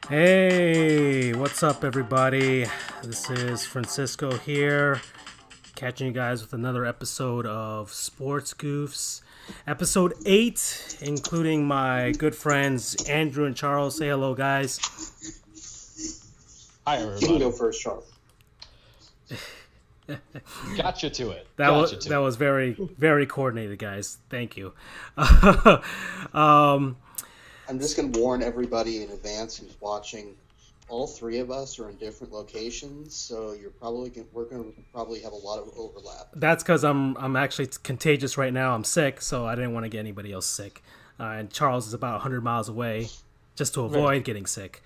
Hey, what's up, everybody? This is Francisco here, catching you guys with another episode of Sports Goofs, episode 8, including my good friends Andrew and Charles. Say hello, guys. Hi, You can go everybody. first, Charles. Got you to it. That Got you was to that it. was very coordinated, guys. Thank you. I'm just going to warn everybody in advance who's watching. All three of us are in different locations, so we're going to probably have a lot of overlap. That's because I'm actually contagious right now. I'm sick, so I didn't want to get anybody else sick. And Charles is about 100 miles away, just to avoid Right. getting sick.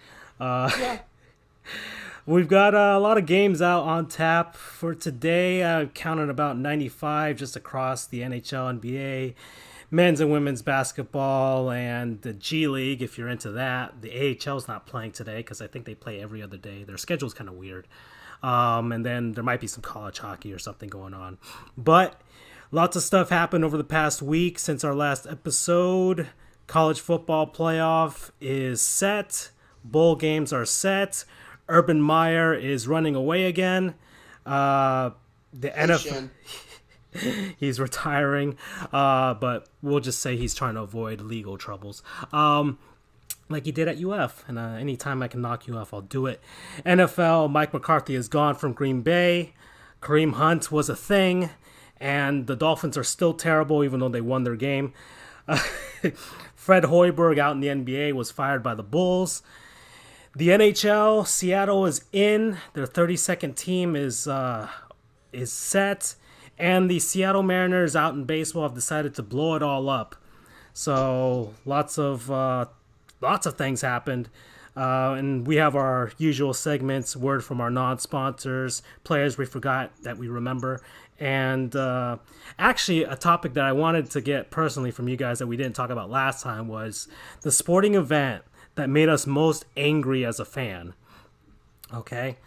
We've got a lot of games out on tap for today. I counted about 95 just across the NHL, NBA, men's and women's basketball, and the G League, if you're into that. The AHL's not playing today because I think they play every other day. Their schedule's kind of weird. And then there might be some college hockey or something going on. But lots of stuff happened over the past week since our last episode. College football playoff is set. Bowl games are set. Urban Meyer is running away again. The Hey, NFL, Shin. he's retiring, but we'll just say he's trying to avoid legal troubles. Like he did at UF, and anytime I can knock you off, I'll do it. NFL, Mike McCarthy is gone from Green Bay. Kareem Hunt was a thing, and the Dolphins are still terrible, even though they won their game. Fred Hoiberg out in the NBA was fired by the Bulls. The NHL, Seattle is in. Their 32nd team is set, and the Seattle Mariners out in baseball have decided to blow it all up. So lots of things happened, and we have our usual segments: word from our non-sponsors, players we forgot that we remember, and actually a topic that I wanted to get personally from you guys that we didn't talk about last time was the sporting event that made us most angry as a fan. Okay.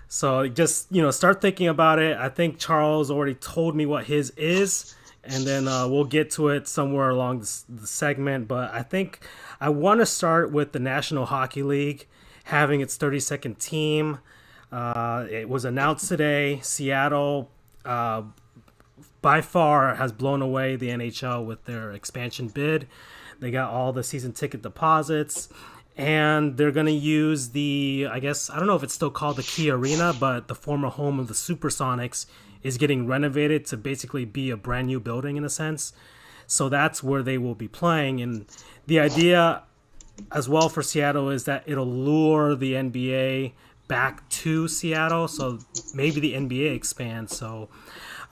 So just start thinking about it. I think Charles already told me what his is, and then we'll get to it somewhere along the segment. But I think I want to start with the National Hockey League having its 32nd team. It was announced today. Seattle, by far, has blown away the NHL with their expansion bid. They got all the season ticket deposits, and they're going to use I guess, I don't know if it's still called the Key Arena, but the former home of the Supersonics is getting renovated to basically be a brand new building in a sense. So that's where they will be playing. And the idea as well for Seattle is that it'll lure the NBA back to Seattle. So maybe the NBA expands. So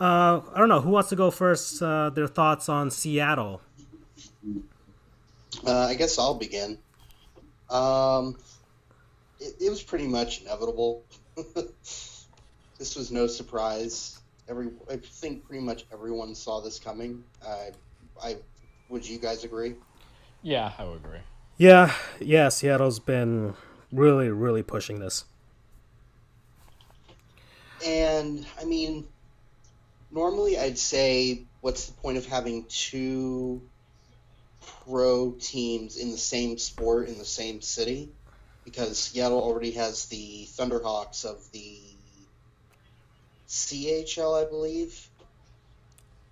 I don't know. Who wants to go first? Their thoughts on Seattle. I guess I'll begin. Um, it was pretty much inevitable. This was no surprise. I think pretty much everyone saw this coming. Would you guys agree? Yeah, I would agree. Yeah, Seattle's been really, really pushing this. And I mean, normally I'd say, what's the point of having two pro teams in the same sport in the same city? Because Seattle already has the Thunderhawks of the CHL, I believe.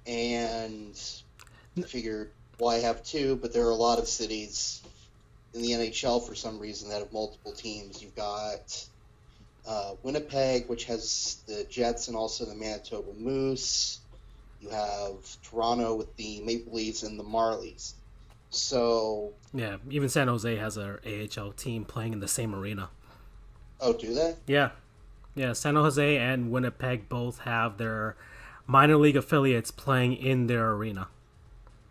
And I figured, why have two? But there are a lot of cities in the NHL for some reason that have multiple teams. You've got Winnipeg, which has the Jets and also the Manitoba Moose. You have Toronto with the Maple Leafs and the Marlies. So, Yeah, even San Jose has a AHL team playing in the same arena. oh, do they? Yeah, San Jose and Winnipeg both have their minor league affiliates playing in their arena.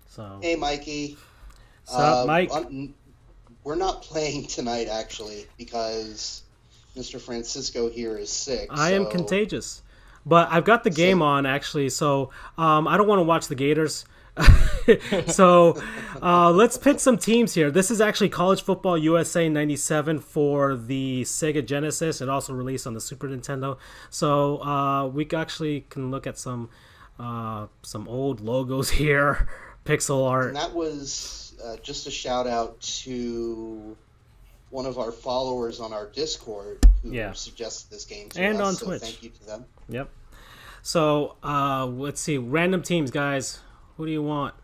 So, Hey, Mikey. sup, Mike? We're not playing tonight, actually, because Mr. Francisco here is sick. I am so- contagious, but I've got the game on actually. So I don't want to watch the Gators. So let's pick some teams here. This is actually College Football USA 97 for the Sega Genesis. It also released on the Super Nintendo. So we actually can look at some old logos here, pixel art. And that was just a shout out to one of our followers on our Discord who suggested this game to and us. on So Twitch. thank you to them. Yep. So let's see. Random teams, guys. Who do you want?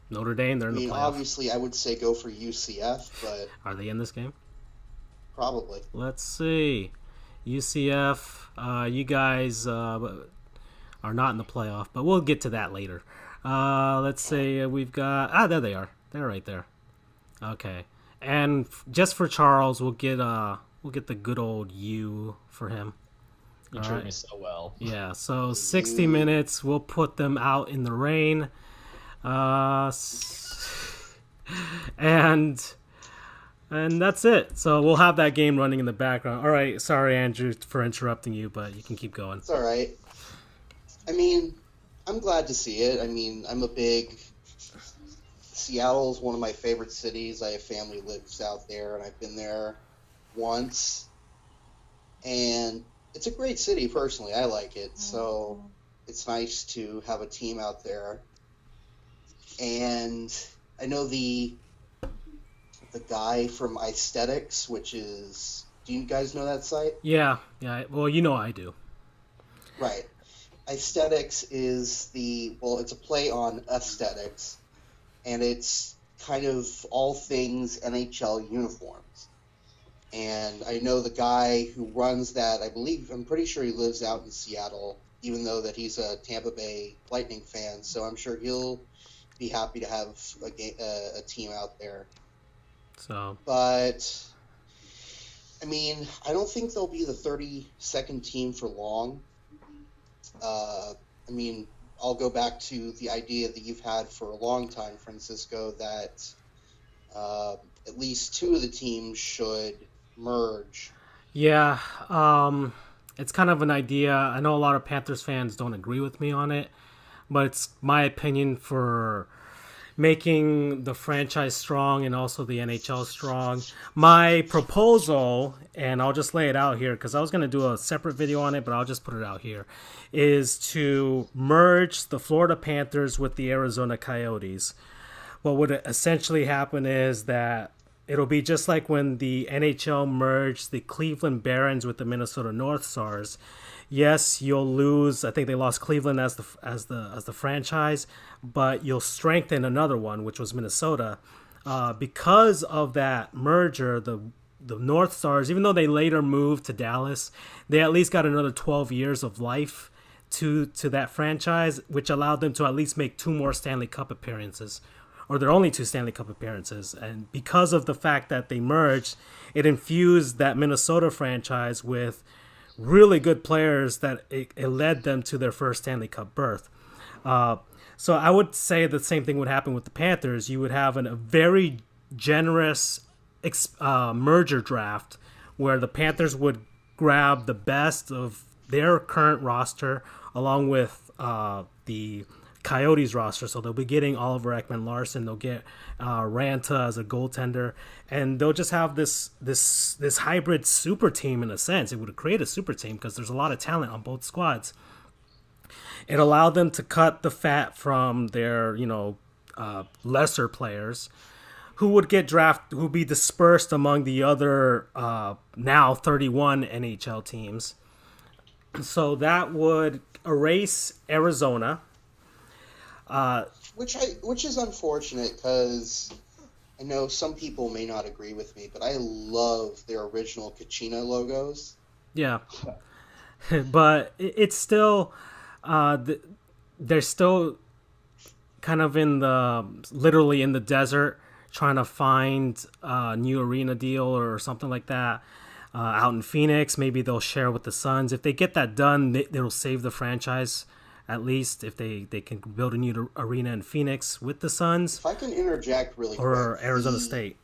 Notre Dame. They're in the playoff. Obviously, I would say go for UCF, but are they in this game? Probably. Let's see. UCF. You guys are not in the playoff, but we'll get to that later. Let's see. We've got there they are. They're right there. Okay. And just for Charles, we'll get the good old U for him. You treat me so well. Yeah. So 60 minutes. We'll put them out in the rain. And that's it. So we'll have that game running in the background. All right. Sorry, Andrew, for interrupting you, but you can keep going. It's all right. I mean, I'm glad to see it. I mean, I'm a big... Seattle's one of my favorite cities. I have family lives out there, and I've been there once. And it's a great city, personally. I like it. So it's nice to have a team out there. And I know the guy from Aesthetics, which is... Do you guys know that site? Yeah. Well, you know I do. Right. Aesthetics is it's a play on aesthetics, and it's kind of all things NHL uniforms. And I know the guy who runs that, I'm pretty sure he lives out in Seattle, even though that he's a Tampa Bay Lightning fan, so I'm sure he'll be happy to have a team out there. But, I mean, I don't think they'll be the 32nd team for long. I mean, I'll go back to the idea that you've had for a long time, Francisco, that at least two of the teams should merge. Yeah, it's kind of an idea. I know a lot of Panthers fans don't agree with me on it, but it's my opinion for making the franchise strong and also the NHL strong. My proposal, and I'll just lay it out here because I was going to do a separate video on it, but I'll just put it out here, is to merge the Florida Panthers with the Arizona Coyotes. What would essentially happen is that it'll be just like when the NHL merged the Cleveland Barons with the Minnesota North Stars. Yes, you'll lose. I think they lost Cleveland as the franchise, but you'll strengthen another one, which was Minnesota. Because of that merger, the North Stars, even though they later moved to Dallas, they at least got another 12 years of life to that franchise, which allowed them to at least make 2 more Stanley Cup appearances, or their only 2 Stanley Cup appearances. And because of the fact that they merged, it infused that Minnesota franchise with really good players that it led them to their first Stanley Cup berth. So I would say the same thing would happen with the Panthers. You would have a very generous merger draft where the Panthers would grab the best of their current roster along with the Coyotes roster. So they'll be getting Oliver Ekman-Larsson. They'll get Ranta as a goaltender, and they'll just have this hybrid super team in a sense. It would create a super team because there's a lot of talent on both squads. It allowed them to cut the fat from their lesser players who would get drafted, who be dispersed among the other now 31 NHL teams. So that would erase Arizona. Which is unfortunate because I know some people may not agree with me, but I love their original Kachina logos. Yeah, but it's still they're still kind of literally in the desert trying to find a new arena deal or something like that. Out in Phoenix, maybe they'll share with the Suns. If they get that done, it'll save the franchise. At least if they can build a new arena in Phoenix with the Suns. If I can interject really or quick. Arizona State.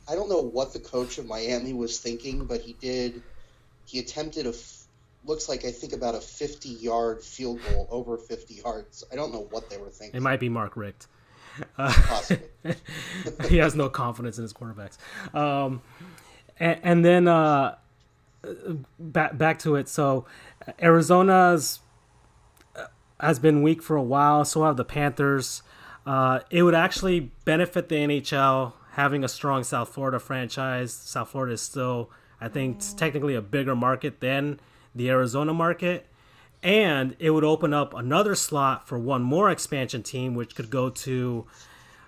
I don't know what the coach of Miami was thinking, but he attempted looks like I think about a 50-yard field goal, over 50 yards. I don't know what they were thinking. It might be Mark Richt. Possibly. He has no confidence in his quarterbacks. And then back to it. So Arizona's has been weak for a while. So have the Panthers. It would actually benefit the NHL having a strong South Florida franchise. South Florida is still, I think, technically a bigger market than the Arizona market. And it would open up another slot for one more expansion team, which could go to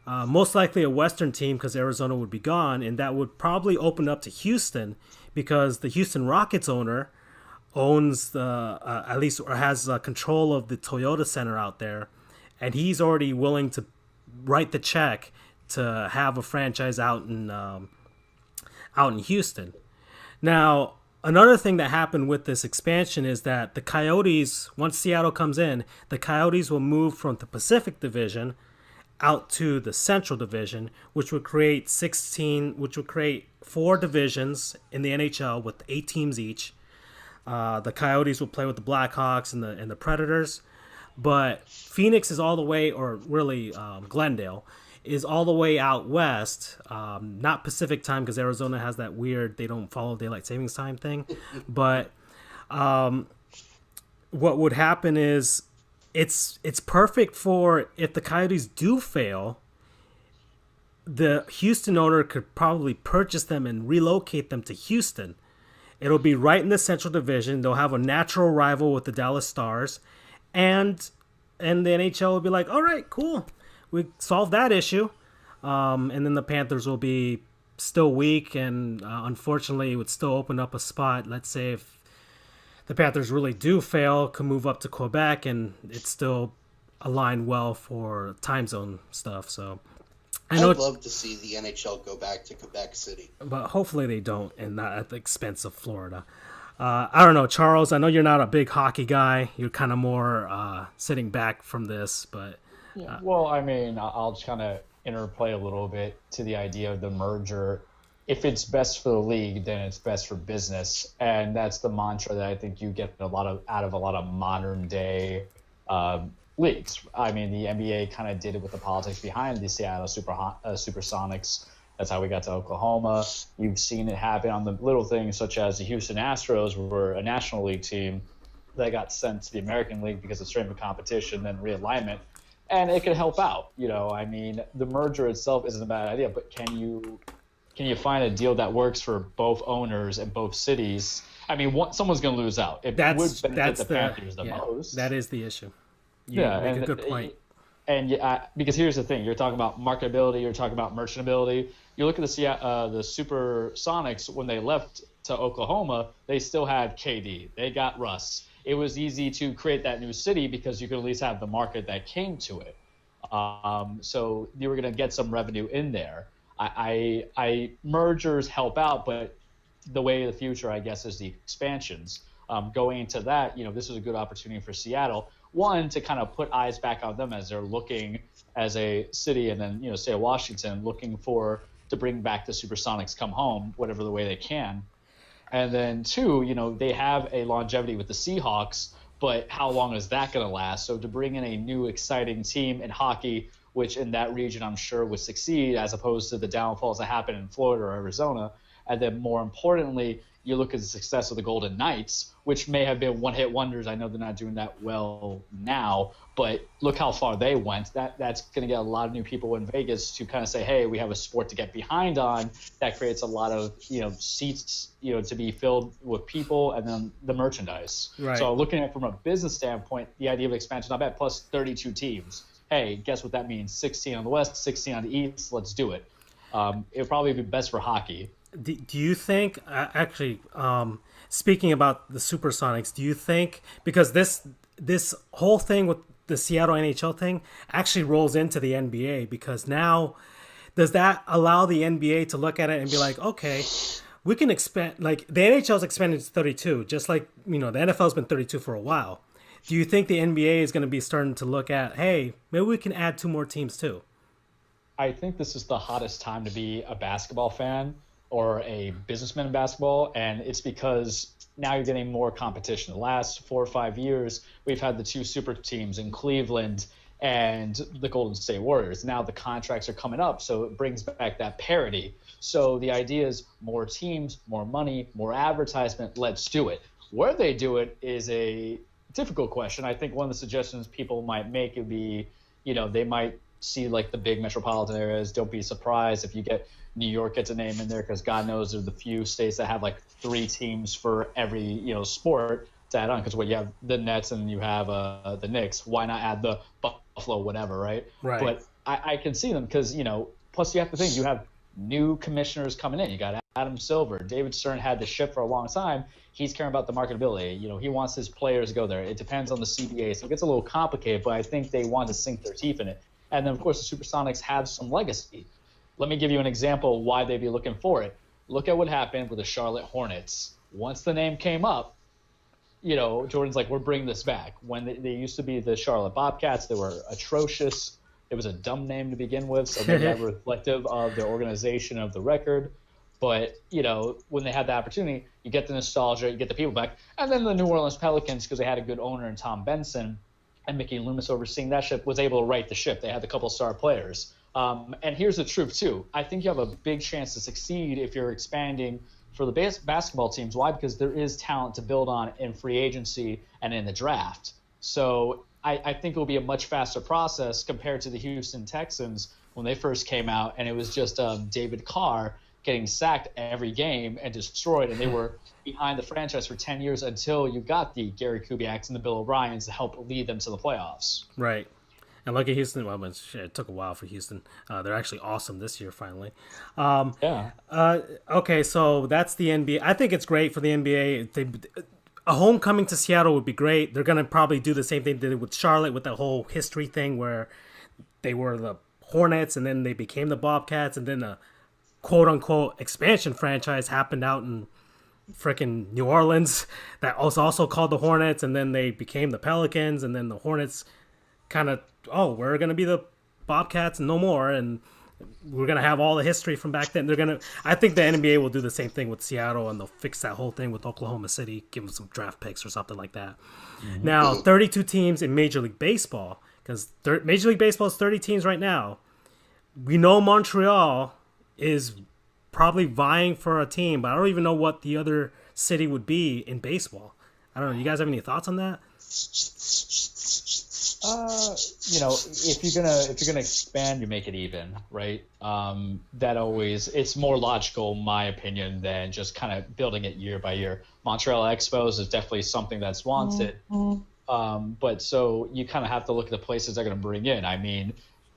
most likely a Western team because Arizona would be gone. And that would probably open up to Houston because the Houston Rockets owner owns at least or has control of the Toyota Center out there. And he's already willing to write the check to have a franchise out in Houston. Now, another thing that happened with this expansion is that the Coyotes, once Seattle comes in, the Coyotes will move from the Pacific Division out to the Central Division, which would create 4 divisions in the NHL with 8 teams each. The Coyotes will play with the Blackhawks and the Predators, but Phoenix is all the way, or really Glendale, is all the way out west, not Pacific time because Arizona has that weird, they don't follow daylight savings time thing. But what would happen is it's perfect for if the Coyotes do fail, the Houston owner could probably purchase them and relocate them to Houston. It'll be right in the Central Division. They'll have a natural rival with the Dallas Stars. And the NHL will be like, all right, cool. We solved that issue. And then the Panthers will be still weak. And unfortunately, it would still open up a spot. Let's say if the Panthers really do fail, can move up to Quebec. And it's still aligned well for time zone stuff. So I'd love to see the NHL go back to Quebec City. But hopefully they don't, and not at the expense of Florida. I don't know, Charles, I know you're not a big hockey guy. You're kind of more sitting back from this, but... Yeah, well, I mean, I'll just kind of interplay a little bit to the idea of the merger. If it's best for the league, then it's best for business. And that's the mantra that I think you get out of a lot of modern-day leagues. I mean, the NBA kind of did it with the politics behind the Seattle Supersonics. That's how we got to Oklahoma. You've seen it happen on the little things, such as the Houston Astros were a National League team that got sent to the American League because of strength of competition, then realignment. And it can help out. I mean, the merger itself isn't a bad idea, but can you find a deal that works for both owners and both cities? I mean, someone's going to lose out. It would benefit the Panthers the most. That is the issue. You make a good point. And because here's the thing, you're talking about marketability, you're talking about merchantability. You look at the Supersonics when they left to Oklahoma, they still had KD, they got Russ. It was easy to create that new city because you could at least have the market that came to it. So you were going to get some revenue in there. Mergers help out, but the way of the future, I guess, is the expansions. Going into that, this is a good opportunity for Seattle. One, to kind of put eyes back on them as they're looking as a city, and then, say Washington, looking to bring back the Supersonics come home, whatever the way they can. And then two, they have a longevity with the Seahawks, but how long is that going to last? So to bring in a new exciting team in hockey, which in that region I'm sure would succeed as opposed to the downfalls that happen in Florida or Arizona. And then more importantly, you look at the success of the Golden Knights, which may have been one-hit wonders. I know they're not doing that well now, but look how far they went. That's going to get a lot of new people in Vegas to kind of say, hey, we have a sport to get behind on. That creates a lot of seats to be filled with people, and then the merchandise. Right. So looking at it from a business standpoint, the idea of expansion, not bad, plus 32 teams. Hey, guess what that means? 16 on the West, 16 on the East. Let's do it. It would probably be best for hockey. Do you think, speaking about the Supersonics, do you think, because this whole thing with the Seattle NHL thing actually rolls into the NBA, because now does that allow the NBA to look at it and be like, okay, we can expand, like the NHL's expanded to 32, just like, the NFL's been 32 for a while. Do you think the NBA is going to be starting to look at, hey, maybe we can add 2 more teams too? I think this is the hottest time to be a basketball fan or a businessman in basketball, and it's because now you're getting more competition. The last 4 or 5 years, we've had the 2 super teams in Cleveland and the Golden State Warriors. Now the contracts are coming up, so it brings back that parity. So the idea is more teams, more money, more advertisement, let's do it. Where they do it is a difficult question. I think one of the suggestions people might make would be, they might see like the big metropolitan areas. Don't be surprised if you get New York gets a name in there, because God knows they're the few states that have like 3 teams for every sport to add on. Because you have the Nets and you have the Knicks. Why not add the Buffalo, whatever, right? Right. But I can see them because plus you have to think you have new commissioners coming in. You got Adam Silver, David Stern had the ship for a long time. He's caring about the marketability. He wants his players to go there. It depends on the CBA, so it gets a little complicated. But I think they want to sink their teeth in it. And then of course the Supersonics have some legacy. Let me give you an example why they'd be looking for it. Look at what happened with the Charlotte Hornets. Once the name came up, Jordan's like, we're bringing this back. When they used to be the Charlotte Bobcats, they were atrocious. It was a dumb name to begin with, so maybe that reflective of their organization, of the record. But, when they had the opportunity, you get the nostalgia, you get the people back. And then the New Orleans Pelicans, because they had a good owner in Tom Benson, and Mickey Loomis overseeing that ship, was able to right the ship. They had a couple star players. And here's the truth, too. I think you have a big chance to succeed if you're expanding for the basketball teams. Why? Because there is talent to build on in free agency and in the draft. So I think it will be a much faster process compared to the Houston Texans when they first came out, and it was just David Carr getting sacked every game and destroyed, and they were behind the franchise for 10 years until you got the Gary Kubiaks and the Bill O'Briens to help lead them to the playoffs. Right. And look at Houston. Well, it took a while for Houston. They're actually awesome this year, finally. Okay, so that's the NBA. I think it's great for the NBA. A homecoming to Seattle would be great. They're going to probably do the same thing they did with Charlotte with the whole history thing where they were the Hornets and then they became the Bobcats, and then the quote-unquote expansion franchise happened out in freaking New Orleans that was also called the Hornets, and then they became the Pelicans, and then the Hornets kind of, we're going to be the Bobcats no more, and we're going to have all the history from back then. I think the NBA will do the same thing with Seattle, and they'll fix that whole thing with Oklahoma City, give them some draft picks or something like that. Mm-hmm. Now, 32 teams in Major League Baseball, because Major League Baseball is 30 teams right now. We know Montreal is probably vying for a team, but I don't even know what the other city would be in baseball. I don't know. You guys have any thoughts on that? If you're gonna expand, you make it even, right? It's more logical, in my opinion, than just kind of building it year by year. Montreal Expos is definitely something that's wanted, but so you kind of have to look at the places they're going to bring in. I mean,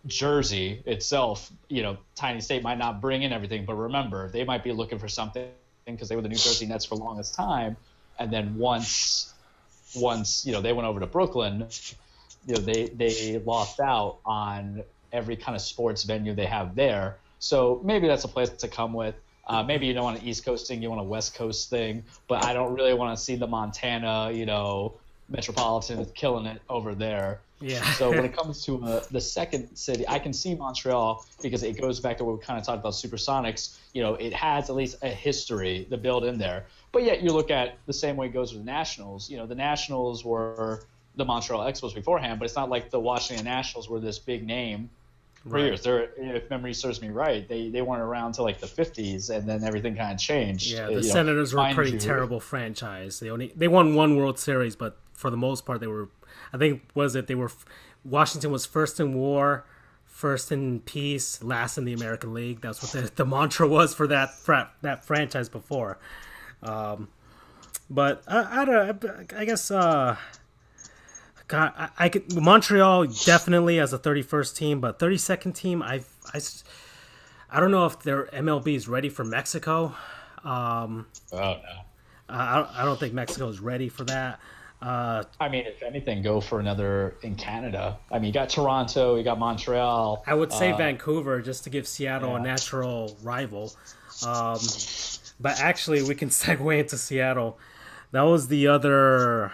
Jersey itself, tiny state, might not bring in everything, but remember, they might be looking for something because they were the New Jersey Nets for the longest time, and then once they went over to Brooklyn, they lost out on every kind of sports venue they have there. So maybe that's a place to come with. Maybe you don't want an East Coast thing, you want a West Coast thing, but I don't really want to see the Montana, Metropolitan killing it over there. Yeah. So when it comes to the second city, I can see Montreal because it goes back to what we kind of talked about Supersonics. It has at least a history to build in there. But yet you look at the same way it goes with the Nationals. The Nationals were the Montreal Expos beforehand, but it's not like the Washington Nationals were this big name for years. If memory serves me right, they weren't around till like the 50s, and then everything kind of changed. Yeah, the Senators were a pretty terrible franchise. They won one World Series, but for the most part, they were. I think Washington was first in war, first in peace, last in the American League. That's what the mantra was for that franchise before. But I guess I could Montreal definitely as a 31st team, but 32nd team, I don't know if their MLB is ready for Mexico. No. I don't think Mexico is ready for that. I mean, if anything, go for another in Canada. I mean, you got Toronto, you got Montreal. I would say Vancouver just to give Seattle a natural rival. But actually, we can segue into Seattle. That was the other.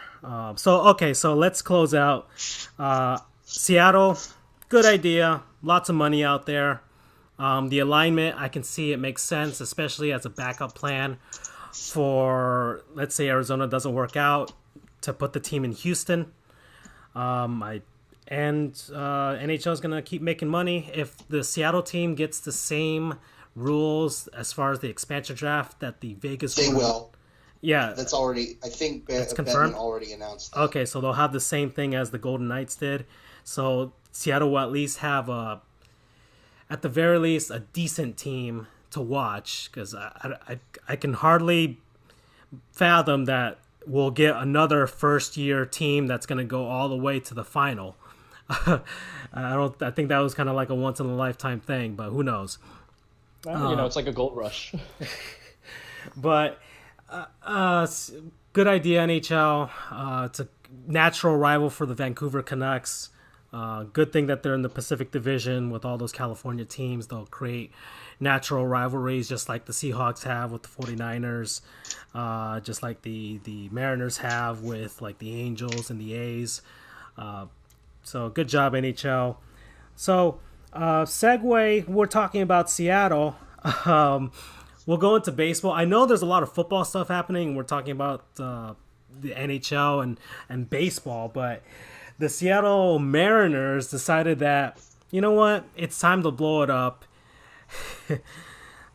So let's close out. Seattle, good idea. Lots of money out there. The alignment, I can see it makes sense, especially as a backup plan for, let's say, Arizona doesn't work out, to put the team in Houston. NHL is going to keep making money. If the Seattle team gets the same rules as far as the expansion draft that the Vegas they will. Yeah. That's already, I think, it's confirmed. Bettman already announced that. Okay, so they'll have the same thing as the Golden Knights did. So Seattle will at least have at the very least, a decent team to watch, because I can hardly fathom that we'll get another first-year team that's going to go all the way to the final. I think that was kind of like a once-in-a-lifetime thing, but who knows? Well, it's like a gold rush. But good idea, NHL. It's a natural rival for the Vancouver Canucks. Good thing that they're in the Pacific Division with all those California teams. They'll create natural rivalries just like the Seahawks have with the 49ers, just like the Mariners have with like the Angels and the A's. So good job, NHL. So segue, we're talking about Seattle. We'll go into baseball. I know there's a lot of football stuff happening. We're talking about the NHL and baseball, but the Seattle Mariners decided that, you know what, it's time to blow it up.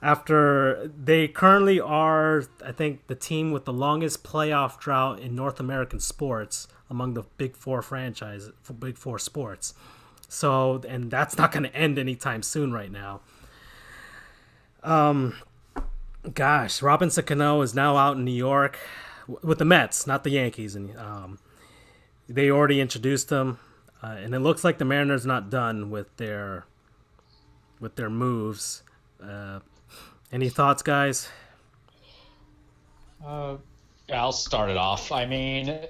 After they currently are, I think, the team with the longest playoff drought in North American sports among the Big Four franchises, Big Four sports. So, and that's not going to end anytime soon right now. Gosh, Robinson Cano is now out in New York with the Mets, not the Yankees, and they already introduced him, and it looks like the Mariners are not done with their moves. Any thoughts, guys? Yeah, I'll start it off. I mean,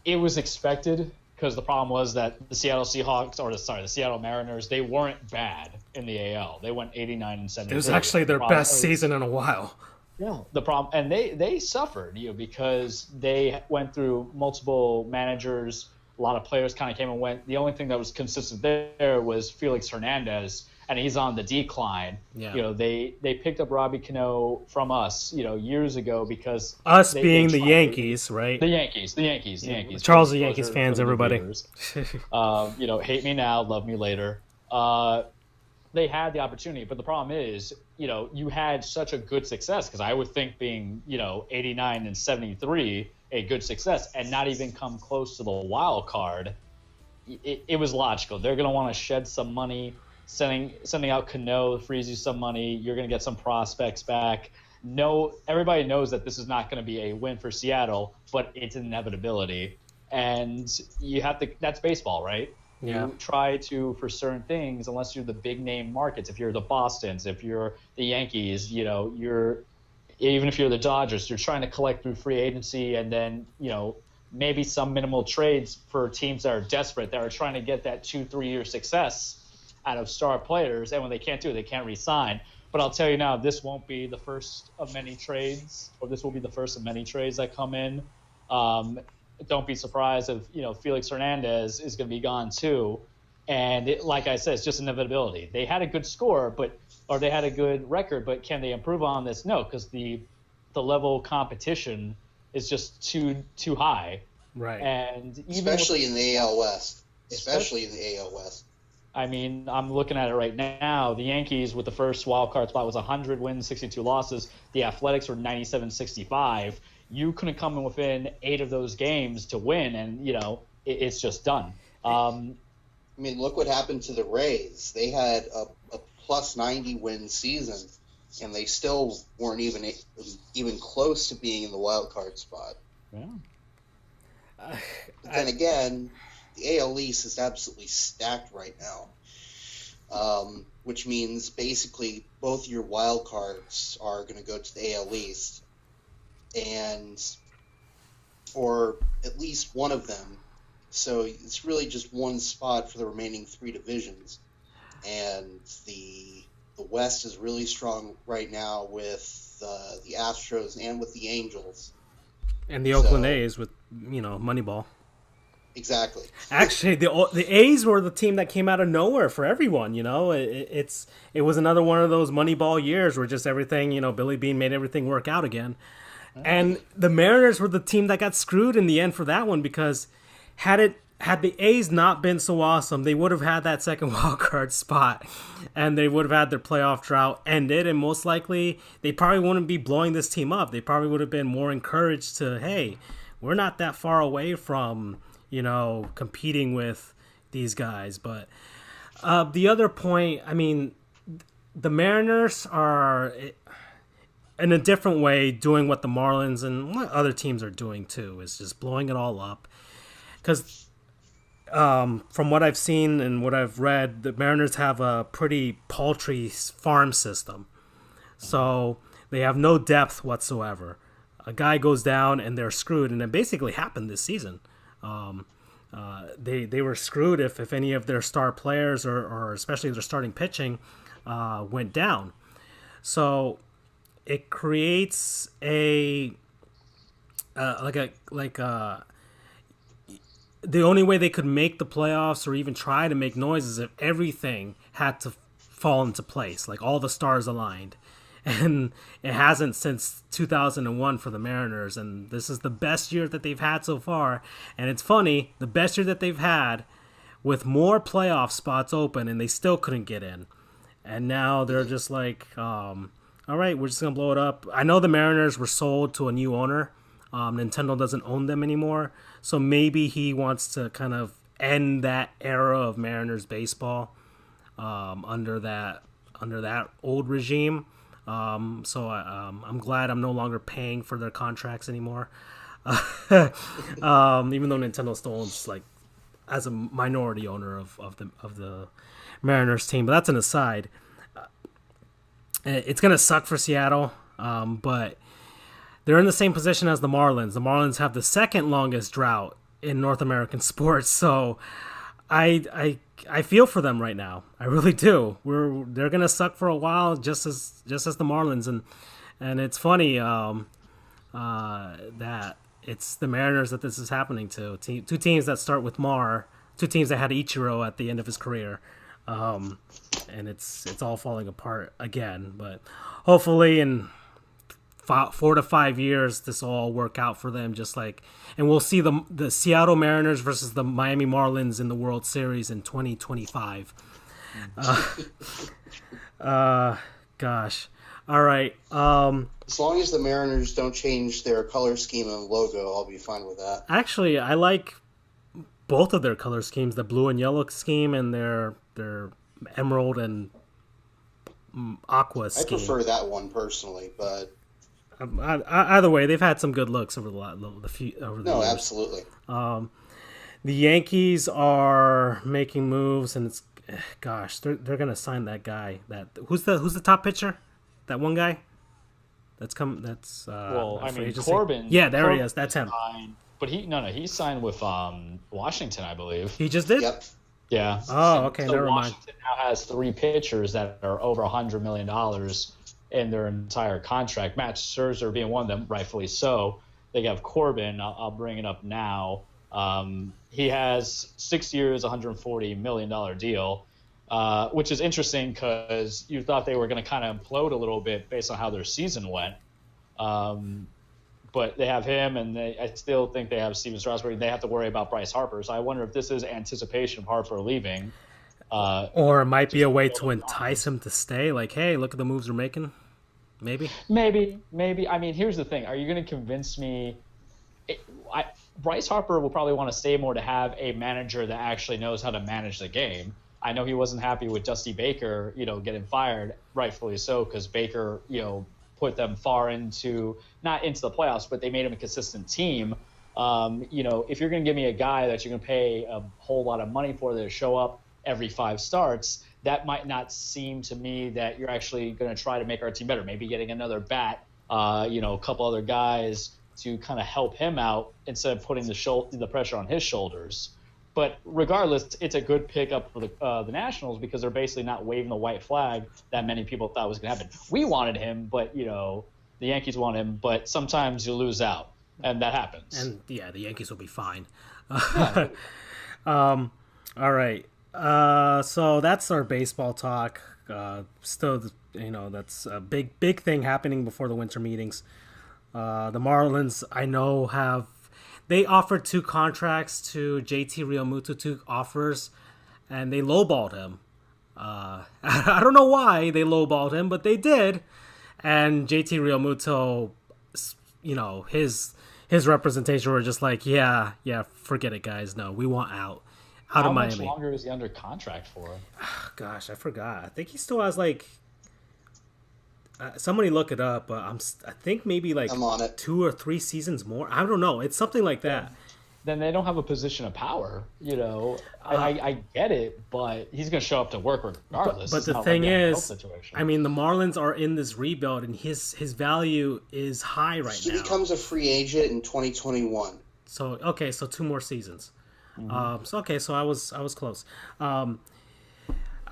it was expected because the problem was that the Seattle Mariners, they weren't bad in the AL. They went 89-73. It was actually their best season in a while. Yeah, the problem, and they suffered, because they went through multiple managers. A lot of players kind of came and went. The only thing that was consistent there was Felix Hernandez, and he's on the decline. Yeah. They picked up Robbie Cano from us, years ago because us being the Yankees, right? The Yankees. Charles, the Yankees fans, everybody. Hate me now, love me later. They had the opportunity, but the problem is, you had such a good success, because I would think being, 89-73, a good success, and not even come close to the wild card, it was logical. They're going to want to shed some money, sending out Cano frees you some money. You're going to get some prospects back. No, everybody knows that this is not going to be a win for Seattle, but it's an inevitability, and you have to. That's baseball, right? Yeah. You try to, for certain things, unless you're the big name markets, if you're the Bostons, if you're the Yankees, even if you're the Dodgers, you're trying to collect through free agency, and then, maybe some minimal trades for teams that are desperate, that are trying to get that 2-3 year success out of star players. And when they can't do it, they can't re-sign. But I'll tell you now, this won't be the first of many trades, or this will be the first of many trades that come in. Don't be surprised if, Felix Hernandez is going to be gone too. And like I said, it's just inevitability. They had a good score, or they had a good record, but can they improve on this? No, because the level of competition is just too high. Right. And especially in the AL West. I mean, I'm looking at it right now. The Yankees, with the first wild card spot, was 100 wins, 62 losses. The Athletics were 97-65. You couldn't come in within 8 of those games to win, and, it's just done. Look what happened to the Rays. They had a plus 90 win season, and they still weren't even close to being in the wild card spot. Yeah. But then again, the AL East is absolutely stacked right now, which means basically both your wild cards are going to go to the AL East, or at least one of them. So it's really just one spot for the remaining 3 divisions, and the West is really strong right now with the Astros and with the Angels, and the Oakland A's with Moneyball. Exactly. Actually, the A's were the team that came out of nowhere for everyone. It was another one of those Moneyball years where just everything, Billy Beane made everything work out again. And the Mariners were the team that got screwed in the end for that one, because had the A's not been so awesome, they would have had that second wild card spot, and they would have had their playoff drought ended, and most likely they probably wouldn't be blowing this team up. They probably would have been more encouraged to, hey, we're not that far away from competing with these guys. But the other point, I mean, the Mariners are, in a different way, doing what the Marlins and what other teams are doing too, is just blowing it all up. Because from what I've seen and what I've read, the Mariners have a pretty paltry farm system. So they have no depth whatsoever. A guy goes down and they're screwed, and it basically happened this season. They were screwed if any of their star players or especially their starting pitching went down. So it creates the only way they could make the playoffs or even try to make noise is if everything had to fall into place, like all the stars aligned. And it hasn't since 2001 for the Mariners, and this is the best year that they've had so far. And it's funny, the best year that they've had with more playoff spots open, and they still couldn't get in. And now they're just like, all right, we're just going to blow it up. I know the Mariners were sold to a new owner. Nintendo doesn't own them anymore, so maybe he wants to kind of end that era of Mariners baseball under that old regime. So I'm glad I'm no longer paying for their contracts anymore. Even though Nintendo still owns, like, as a minority owner of the Mariners team, but that's an aside. It's gonna suck for Seattle, but they're in the same position as the Marlins. The Marlins have the second longest drought in North American sports, so I feel for them right now. I really do. They're gonna suck for a while, just as the Marlins, and it's funny that it's the Mariners that this is happening to. Two teams that start with Mar, two teams that had Ichiro at the end of his career, and it's all falling apart again. But hopefully in 4 to 5 years, this will all work out for them. And we'll see the Seattle Mariners versus the Miami Marlins in the World Series in 2025. Gosh. All right. As long as the Mariners don't change their color scheme and logo, I'll be fine with that. Actually, I like both of their color schemes, the blue and yellow scheme and their emerald and aqua scheme. I prefer that one personally, but either way, they've had some good looks over the years. Absolutely. The Yankees are making moves, and they're gonna sign that guy. Who's the top pitcher? That one guy. That's come. That's Corbin. Yeah, there he is. That's him. But he signed with Washington, I believe. He just did. Yep. Yeah. Oh, okay. So never mind. Washington now has 3 pitchers that are over $100 million in their entire contract. Matt Scherzer being one of them, rightfully so. They have Corbin. I'll bring it up now. He has 6 years, $140 million deal, which is interesting because you thought they were going to kind of implode a little bit based on how their season went. But they have him, and I still think they have Steven Strasburg. They have to worry about Bryce Harper. So I wonder if this is anticipation of Harper leaving. Or it might be a way to entice him to stay. Like, hey, look at the moves we're making. Maybe. I mean, here's the thing. Are you going to convince me? Bryce Harper will probably want to stay more to have a manager that actually knows how to manage the game. I know he wasn't happy with Dusty Baker, getting fired, rightfully so, because Baker, put them far not into the playoffs, but they made him a consistent team. If you're going to give me a guy that you're going to pay a whole lot of money for to show up every 5 starts, that might not seem to me that you're actually going to try to make our team better. Maybe getting another bat, a couple other guys to kind of help him out instead of putting the pressure on his shoulders. But regardless, it's a good pickup for the Nationals because they're basically not waving the white flag that many people thought was going to happen. We wanted him, but, the Yankees want him, but sometimes you lose out, and that happens. And, yeah, the Yankees will be fine. All right. So that's our baseball talk. Still, that's a big thing happening before the winter meetings. The Marlins, I know, they offered 2 contracts to JT Realmuto, 2 offers, and they lowballed him. I don't know why they lowballed him, but they did. And JT Realmuto, his representation were just like, yeah, forget it, guys. No, we want out. out of How much Miami. longer is he under contract for? Gosh, I forgot. I think he still has like. Somebody look it up. I think maybe like I'm on it. 2 or 3 seasons more. I don't know. It's something like that. Then they don't have a position of power. You know, I get it, but he's going to show up to work regardless. But It's the not thing like a health is, situation. I mean, the Marlins are in this rebuild, and his value is high right He now. becomes a free agent in 2021. So 2 more seasons. Mm-hmm. So I was close.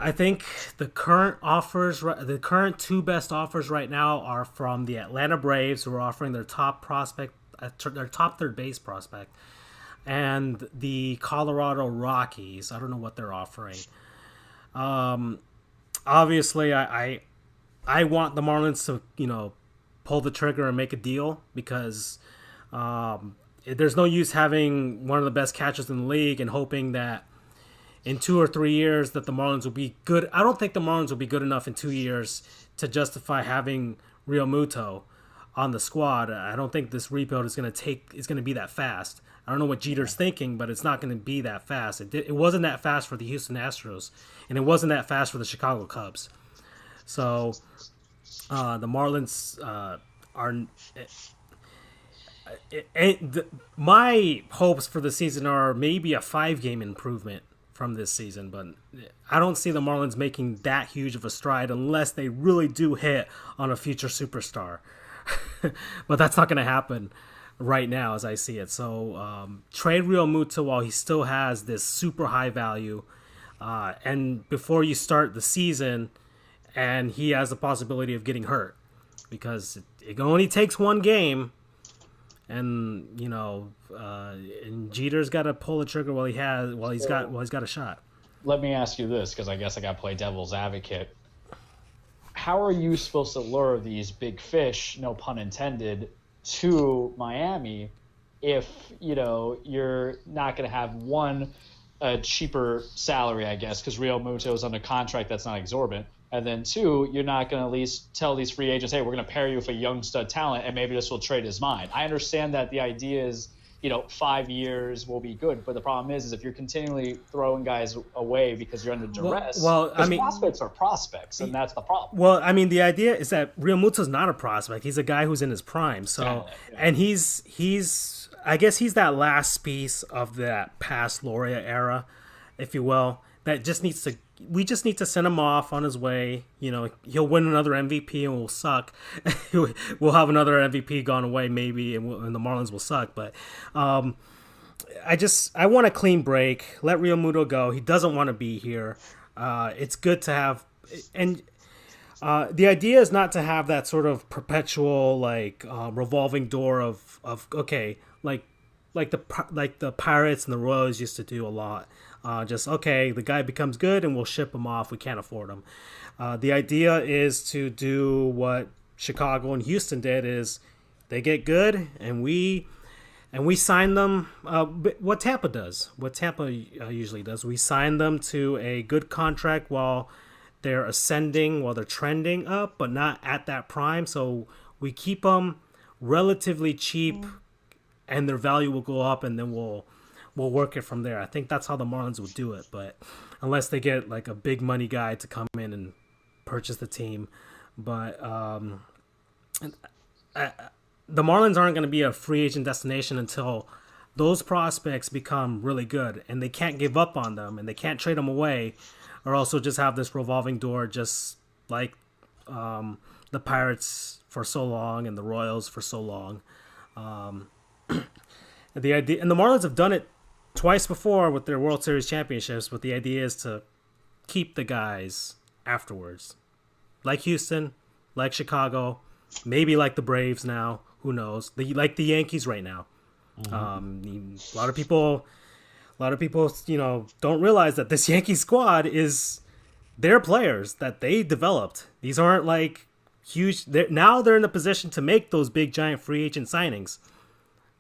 I think the current 2 best offers right now are from the Atlanta Braves, who are offering their top prospect, their top third base prospect, and the Colorado Rockies. I don't know what they're offering. Obviously, I want the Marlins to pull the trigger and make a deal, because there's no use having one of the best catchers in the league and hoping that in 2 or 3 years that the Marlins will be good. I don't think the Marlins will be good enough in 2 years to justify having Real Muto on the squad. I don't think this rebuild is going to be that fast. I don't know what Jeter's thinking, but it's not going to be that fast. It wasn't that fast for the Houston Astros, and it wasn't that fast for the Chicago Cubs. So the Marlins my hopes for the season are maybe a 5-game improvement from this season, but I don't see the Marlins making that huge of a stride unless they really do hit on a future superstar. But that's not going to happen right now as I see it. So trade Real Muto while he still has this super high value, and before you start the season and he has the possibility of getting hurt, because it only takes 1 game. And and Jeter's got to pull the trigger while he's got a shot. Let me ask you this, because I guess I got to play devil's advocate. How are you supposed to lure these big fish, no pun intended, to Miami if you're not going to have a cheaper salary, I guess, because Real Muto is under contract that's not exorbitant. And then 2, you're not going to at least tell these free agents, hey, we're going to pair you with a young stud talent, and maybe this will trade his mind. I understand that the idea is, 5 years will be good, but the problem is if you're continually throwing guys away because you're under duress, prospects are prospects, and that's the problem. Well, I mean, the idea is that Real Muto's not a prospect. He's a guy who's in his prime. So, and he's I guess he's that last piece of that past Loria era, if you will, that we just need to send him off on his way. He'll win another MVP and we'll suck. We'll have another MVP gone away maybe, and the Marlins will suck. But I want a clean break. Let Real Muto go. He doesn't want to be here. It's good to have, and the idea is not to have that sort of perpetual revolving door of okay, like the Pirates and the Royals used to do a lot. The guy becomes good and we'll ship him off. We can't afford him. The idea is to do what Chicago and Houston did: is they get good and we sign them. What Tampa usually does, we sign them to a good contract while they're ascending, while they're trending up, but not at that prime. So we keep them relatively cheap, and their value will go up, and then we'll work it from there. I think that's how the Marlins would do it, but unless they get like a big money guy to come in and purchase the team. But the Marlins aren't going to be a free agent destination until those prospects become really good, and they can't give up on them, and they can't trade them away, or also just have this revolving door, just like the Pirates for so long and the Royals for so long. The idea, and the Marlins have done it twice before with their World Series championships, but the idea is to keep the guys afterwards, like Houston, like Chicago, maybe like the Braves now. Who knows? Like the Yankees right now. Mm-hmm. A lot of people, don't realize that this Yankee squad is their players that they developed. These aren't like huge. Now they're in the position to make those big giant free agent signings,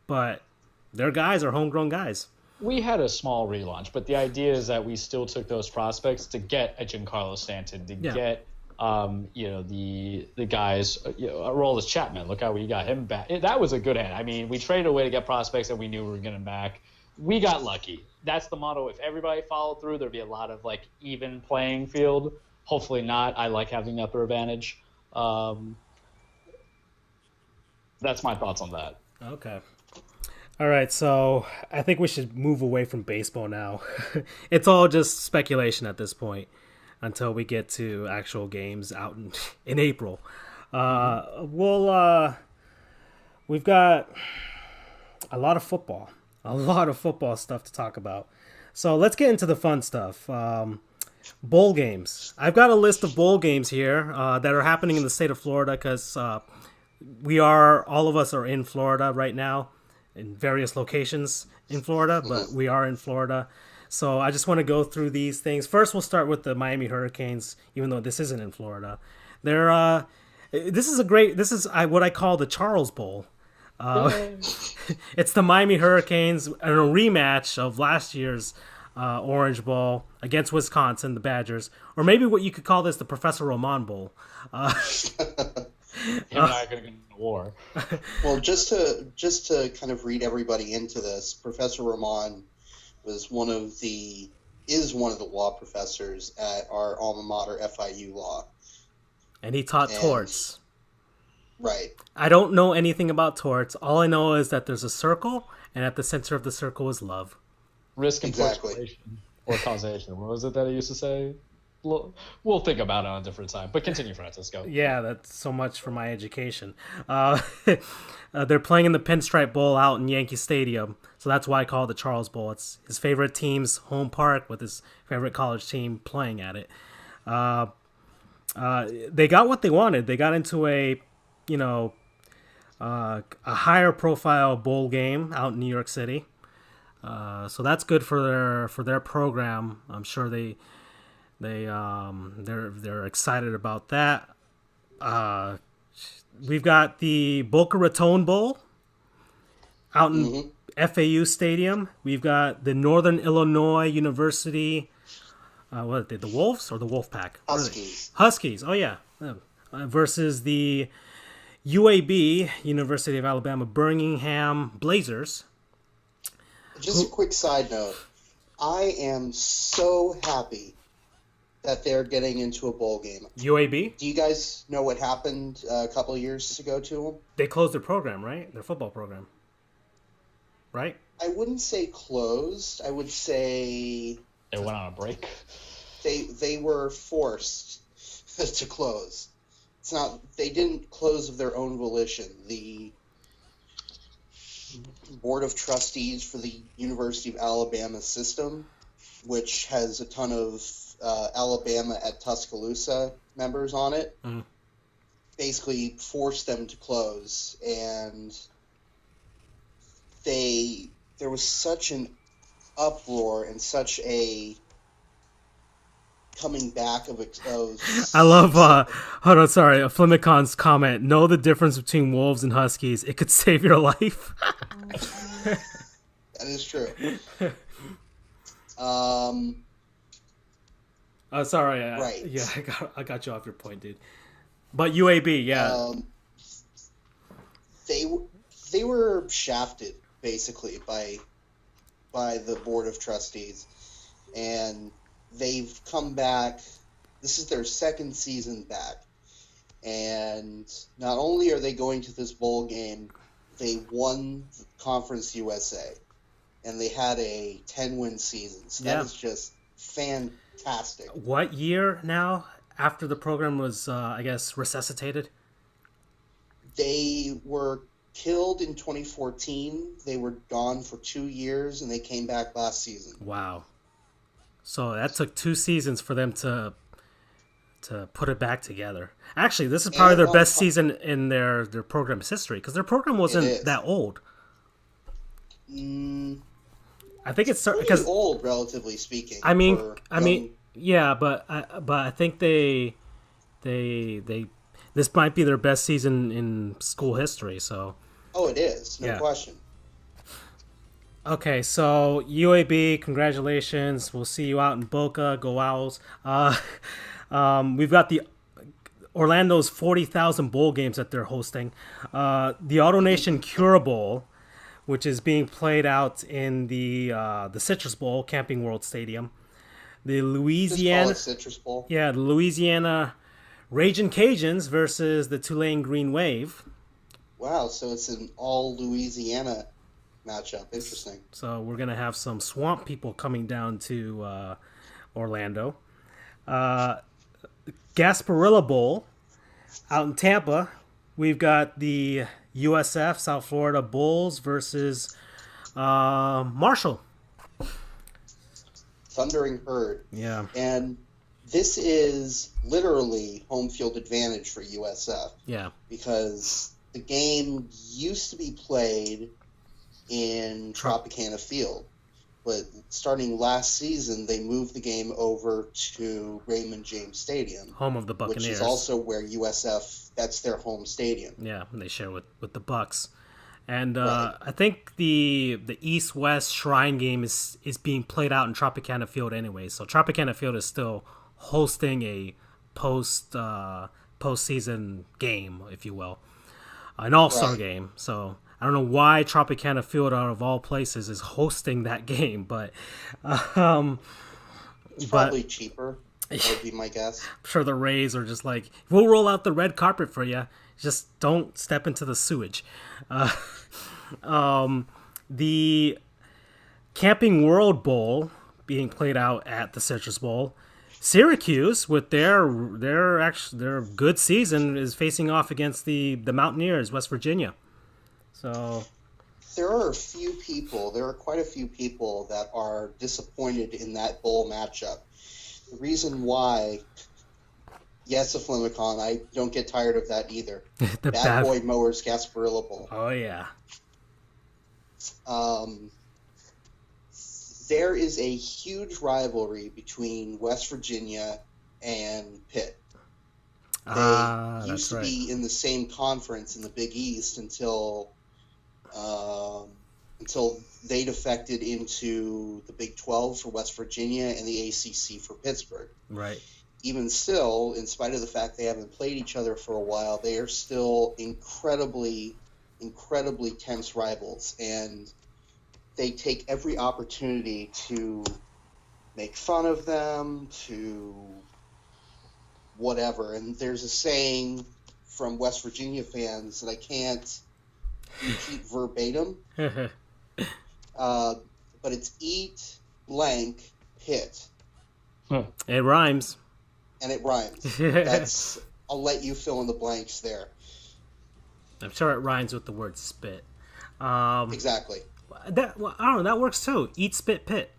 but their guys are homegrown guys. We had a small relaunch, but the idea is that we still took those prospects to get a Giancarlo Stanton, to get the guys, Aroldis Chapman. Look how we got him back. That was a good hand. I mean, we traded away to get prospects that we knew we were going to back. we got lucky. That's the motto. If everybody followed through, there'd be a lot of like even playing field. Hopefully not. I like having the upper advantage. That's my thoughts on that. Okay. All right, so I think we should move away from baseball now. It's all just speculation at this point until we get to actual games out in April. We've got a lot of football stuff to talk about. So let's get into the fun stuff. Bowl games. I've got a list of bowl games here that are happening in the state of Florida because all of us are in Florida right now, in various locations in Florida, but we are in Florida. So I just want to go through these things. First, we'll start with the Miami Hurricanes, even though this isn't in Florida. This is what I call the Charles Bowl. It's the Miami Hurricanes in a rematch of last year's Orange Bowl against Wisconsin, the Badgers, or maybe what you could call this the Professor Roman Bowl. Him and I are going to get into war. Well, just to kind of read everybody into this, Professor Roman is one of the law professors at our alma mater, FIU Law, and he taught torts. Right. I don't know anything about torts. All I know is that there's a circle, and at the center of the circle is love. Risk and fluctuation or causation. What was it that I used to say? We'll think about it on a different time. But continue, Francisco. Yeah, that's so much for my education. They're playing in the Pinstripe Bowl out in Yankee Stadium, so that's why I call it the Charles Bowl. It's his favorite team's home park with his favorite college team playing at it. They got what they wanted. They got into a higher profile bowl game out in New York City. So that's good for their program. I'm sure they're excited about that. We've got the Boca Raton Bowl out in FAU Stadium. We've got the Northern Illinois University. What are they? The Wolves or the Wolfpack? Huskies. Oh yeah. Versus the UAB, University of Alabama Birmingham Blazers. Just a quick side note. I am so happy that they're getting into a bowl game. UAB? Do you guys know what happened a couple of years ago to them? They closed their program, right? Their football program. Right? I wouldn't say closed. I would say... They went on a break. They were forced to close. It's not... They didn't close of their own volition. The Board of Trustees for the University of Alabama system, which has a ton of Alabama at Tuscaloosa members on it, basically forced them to close, and there was such an uproar and such a coming back of I love hold on, sorry, Flimicon's comment, know the difference between wolves and huskies, it could save your life. That is true. Sorry. Right. Yeah, I got you off your point, dude. But UAB, yeah. They were shafted basically by the Board of Trustees, and they've come back. This is their second season back, and not only are they going to this bowl game, they won Conference USA, and they had a 10-win season. So that is just fantastic. What year now after the program was, I guess, resuscitated? They were killed in 2014. They were gone for 2 years, and they came back last season. Wow. So that took 2 seasons for them to put it back together. Actually, this is probably their best season in their program's history, because their program wasn't that old. I think it's because old, relatively speaking. I mean, yeah, but I think they this might be their best season in school history. So. Oh, it is, no question. Okay, so UAB, congratulations. We'll see you out in Boca. Go Owls. We've got the Orlando's 40,000 bowl games that they're hosting. The AutoNation Cure Bowl, which is being played out in the Citrus Bowl, Camping World Stadium. The Louisiana Citrus Bowl. Yeah, the Louisiana Ragin' Cajuns versus the Tulane Green Wave. Wow, so it's an all Louisiana matchup. Interesting. So we're gonna have some swamp people coming down to Orlando. Gasparilla Bowl out in Tampa. We've got the USF South Florida Bulls versus Marshall. Thundering Herd. Yeah. And this is literally home field advantage for USF. Yeah. Because the game used to be played in Tropicana Field. But starting last season, they moved the game over to Raymond James Stadium. Home of the Buccaneers. Which is also where USF, that's their home stadium. Yeah, they share with the Bucks. And I think the East-West Shrine game is being played out in Tropicana Field anyway. So Tropicana Field is still hosting a postseason game, if you will. An all-star game. So I don't know why Tropicana Field, out of all places, is hosting that game. But it's probably cheaper. That would be my guess. I'm sure the Rays are just like, we'll roll out the red carpet for you. Just don't step into the sewage. The Camping World Bowl being played out at the Citrus Bowl. Syracuse, with their good season, is facing off against the Mountaineers, West Virginia. So there are quite a few people that are disappointed in that bowl matchup. The reason why, yes, a Flimicon, I don't get tired of that either. Bad Boy Mowers Gasparilla Bowl. Oh, yeah. There is a huge rivalry between West Virginia and Pitt. They used to be in the same conference in the Big East until they defected into the Big 12 for West Virginia and the ACC for Pittsburgh. Right. Even still, in spite of the fact they haven't played each other for a while, they are still incredibly tense rivals, and they take every opportunity to make fun of them, to whatever. And there's a saying from West Virginia fans that I can't repeat verbatim, but it's eat blank Pitt. It rhymes. And it rhymes. I'll let you fill in the blanks there. I'm sure it rhymes with the word spit. Exactly. I don't know. That works too. Eat, spit, pit.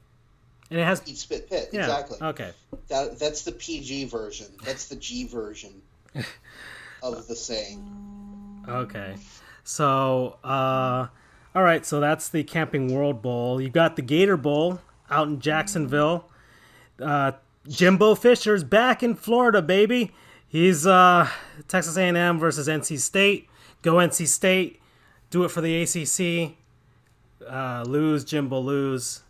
And it has... Eat, spit, pit. Yeah, exactly. Okay. That's the PG version. That's the G version of the saying. Okay. So, all right. So that's the Camping World Bowl. You got the Gator Bowl out in Jacksonville. Jimbo Fisher's back in Florida, baby. He's Texas A&M versus NC State. Go NC State. Do it for the ACC. Lose, Jimbo, lose.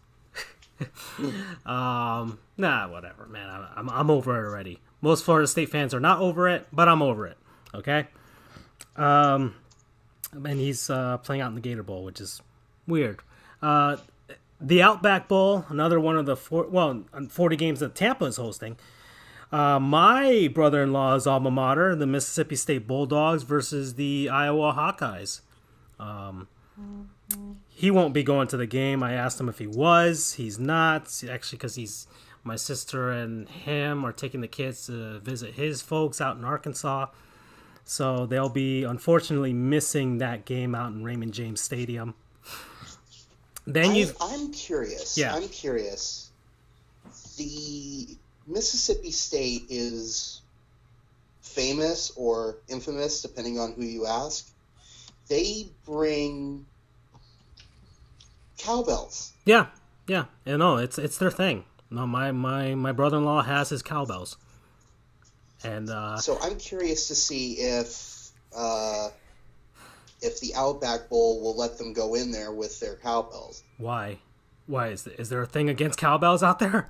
Whatever, man. I'm over it already. Most Florida State fans are not over it, but I'm over it. Okay. And he's playing out in the Gator Bowl, which is weird. The Outback Bowl, another one of the 40 games that Tampa is hosting. My brother-in-law's alma mater, the Mississippi State Bulldogs versus the Iowa Hawkeyes. He won't be going to the game. I asked him if he was. He's not, actually, because my sister and him are taking the kids to visit his folks out in Arkansas. So they'll be, unfortunately, missing that game out in Raymond James Stadium. I'm curious. Yeah. I'm curious. The Mississippi State is famous or infamous, depending on who you ask. They bring cowbells. Yeah. No, it's their thing. No, my brother-in-law has his cowbells. And so I'm curious to see if the Outback Bowl will let them go in there with their cowbells. Why? Is there a thing against cowbells out there?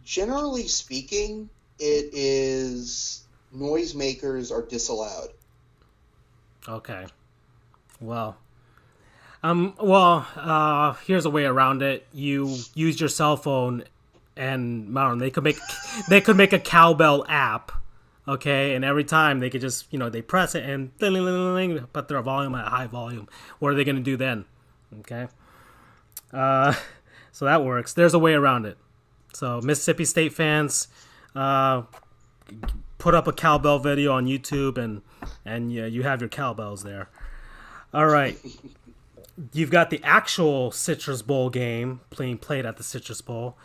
Generally speaking, it is noisemakers are disallowed. Okay. Well, Here's a way around it. You use your cell phone, and I don't know, they could make a cowbell app, okay? And every time they could just they press it and put their volume at high volume. What are they going to do then? Okay, so that works. There's a way around it. So Mississippi State fans, put up a cowbell video on YouTube, and yeah, you have your cowbells there. All right. You've got the actual Citrus Bowl game being played at the Citrus Bowl.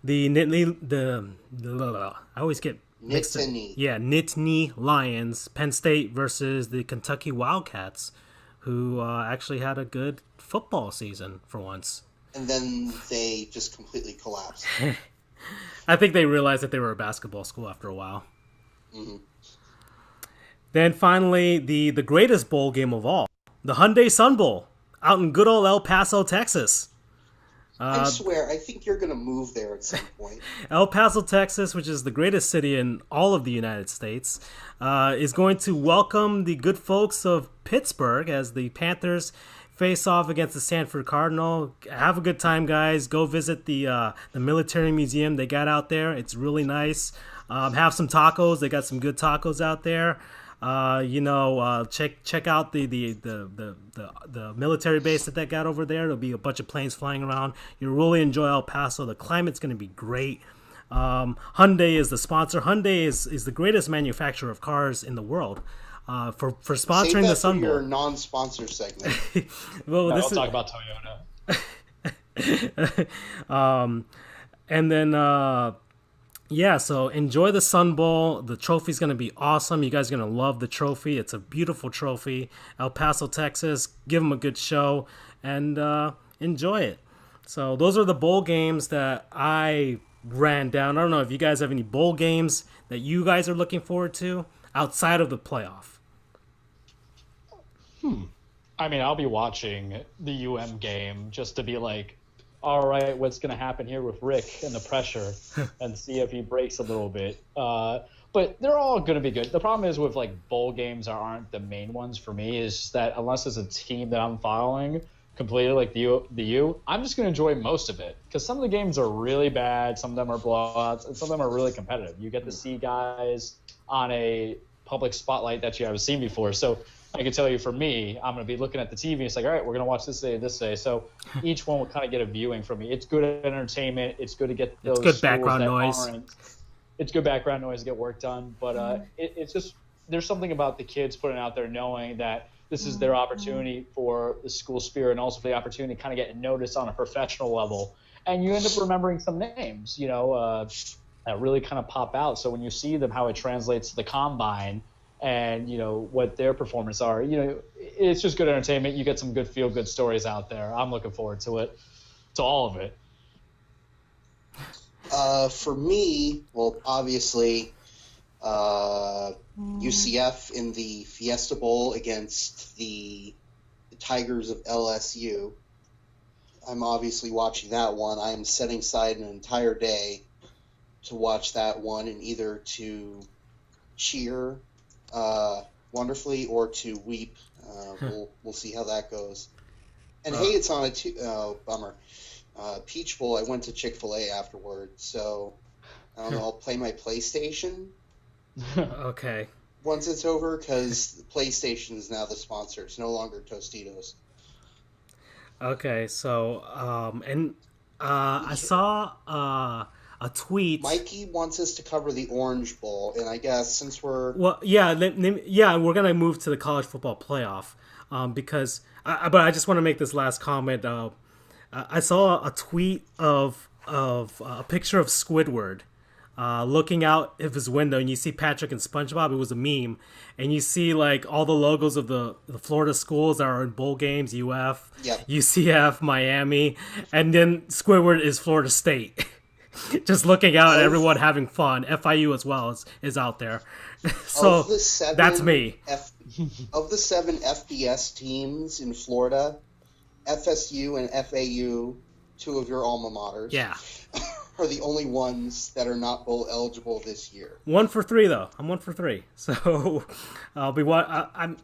I always get mixed up. Yeah, Nittany Lions, Penn State versus the Kentucky Wildcats, who actually had a good football season for once. And then they just completely collapsed. I think they realized that they were a basketball school after a while. Mm-hmm. Then finally, the greatest bowl game of all, the Hyundai Sun Bowl, out in good old El Paso, Texas. I swear, I think you're going to move there at some point. El Paso, Texas, which is the greatest city in all of the United States, is going to welcome the good folks of Pittsburgh as the Panthers face off against the Sanford Cardinal. Have a good time, guys. Go visit the military museum they got out there. It's really nice. Have some tacos. They got some good tacos out there. Check out the military base that they got over there. There'll be a bunch of planes flying around. You'll really enjoy El Paso. The climate's going to be great. Hyundai is the sponsor. Hyundai is the greatest manufacturer of cars in the world. For sponsoring the Sun Bowl. Your non-sponsor segment. We'll talk about Toyota. And then. Yeah, so enjoy the Sun Bowl. The trophy's going to be awesome. You guys are going to love the trophy. It's a beautiful trophy. El Paso, Texas. Give them a good show and enjoy it. So those are the bowl games that I ran down. I don't know if you guys have any bowl games that you guys are looking forward to outside of the playoff. I mean, I'll be watching the UM game just to be like, all right, what's going to happen here with Rick and the pressure and see if he breaks a little bit. But they're all going to be good. The problem is with like bowl games aren't the main ones for me is that unless it's a team that I'm following completely like the U, I'm just going to enjoy most of it because some of the games are really bad. Some of them are blowouts and some of them are really competitive. You get to see guys on a public spotlight that you haven't seen before. So I can tell you for me, I'm going to be looking at the TV. It's like, all right, we're going to watch this day. So each one will kind of get a viewing from me. It's good entertainment. It's good to get those. It's good background noise. It's good background noise to get work done. But it's just there's something about the kids putting out there knowing that this is their opportunity for the school spirit and also for the opportunity to kind of get noticed on a professional level. And you end up remembering some names, that really kind of pop out. So when you see them, how it translates to the combine, and what their performance are, it's just good entertainment. You get some good feel-good stories out there. I'm looking forward to it, to all of it. For me, well, obviously, UCF in the Fiesta Bowl against the Tigers of LSU. I'm obviously watching that one. I am setting aside an entire day to watch that one and either to cheer wonderfully or to weep. We'll see how that goes. And hey, it's on a bummer. Peach Bowl. I went to Chick-fil-A afterwards, so I don't know. I'll play my PlayStation. Okay. Once it's over, because PlayStation is now the sponsor. It's no longer Tostitos. Okay, so I saw a tweet. Mikey wants us to cover the Orange Bowl, and I guess since we're we're gonna move to the college football playoff because but I just want to make this last comment. I saw a tweet of a picture of Squidward looking out of his window, and you see Patrick and SpongeBob. It was a meme, and you see like all the logos of the Florida schools that are in bowl games: UF, UCF, Miami, and then Squidward is Florida State. Just looking out at everyone having fun. FIU as well is out there. So that's me. Of the 7 FBS teams in Florida, FSU and FAU, 2 of your alma maters, are the only ones that are not bowl eligible this year. 1 for 3 though. I'm 1 for 3. So I'll be I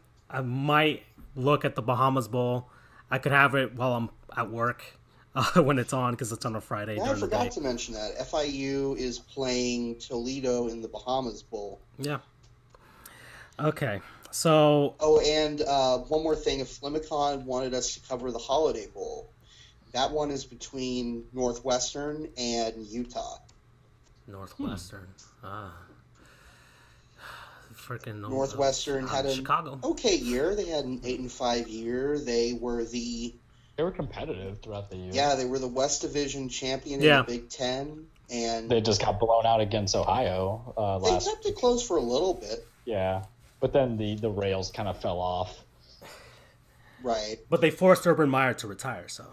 might look at the Bahamas Bowl. I could have it while I'm at work when it's on, because it's on a Friday Yeah, I during the day. forgot to mention that FIU is playing Toledo in the Bahamas Bowl. Yeah. Okay. So. Oh, and one more thing. If Flimicon wanted us to cover the Holiday Bowl, that one is between Northwestern and Utah. Northwestern. Freaking Northwestern had an Chicago. okay year. They had an 8-5 year. They were competitive throughout the year. Yeah, they were the West Division champion in the Big Ten, and they just got blown out against Ohio last. They kept it close for a little bit. Yeah, but then the rails kind of fell off. Right. But they forced Urban Meyer to retire, so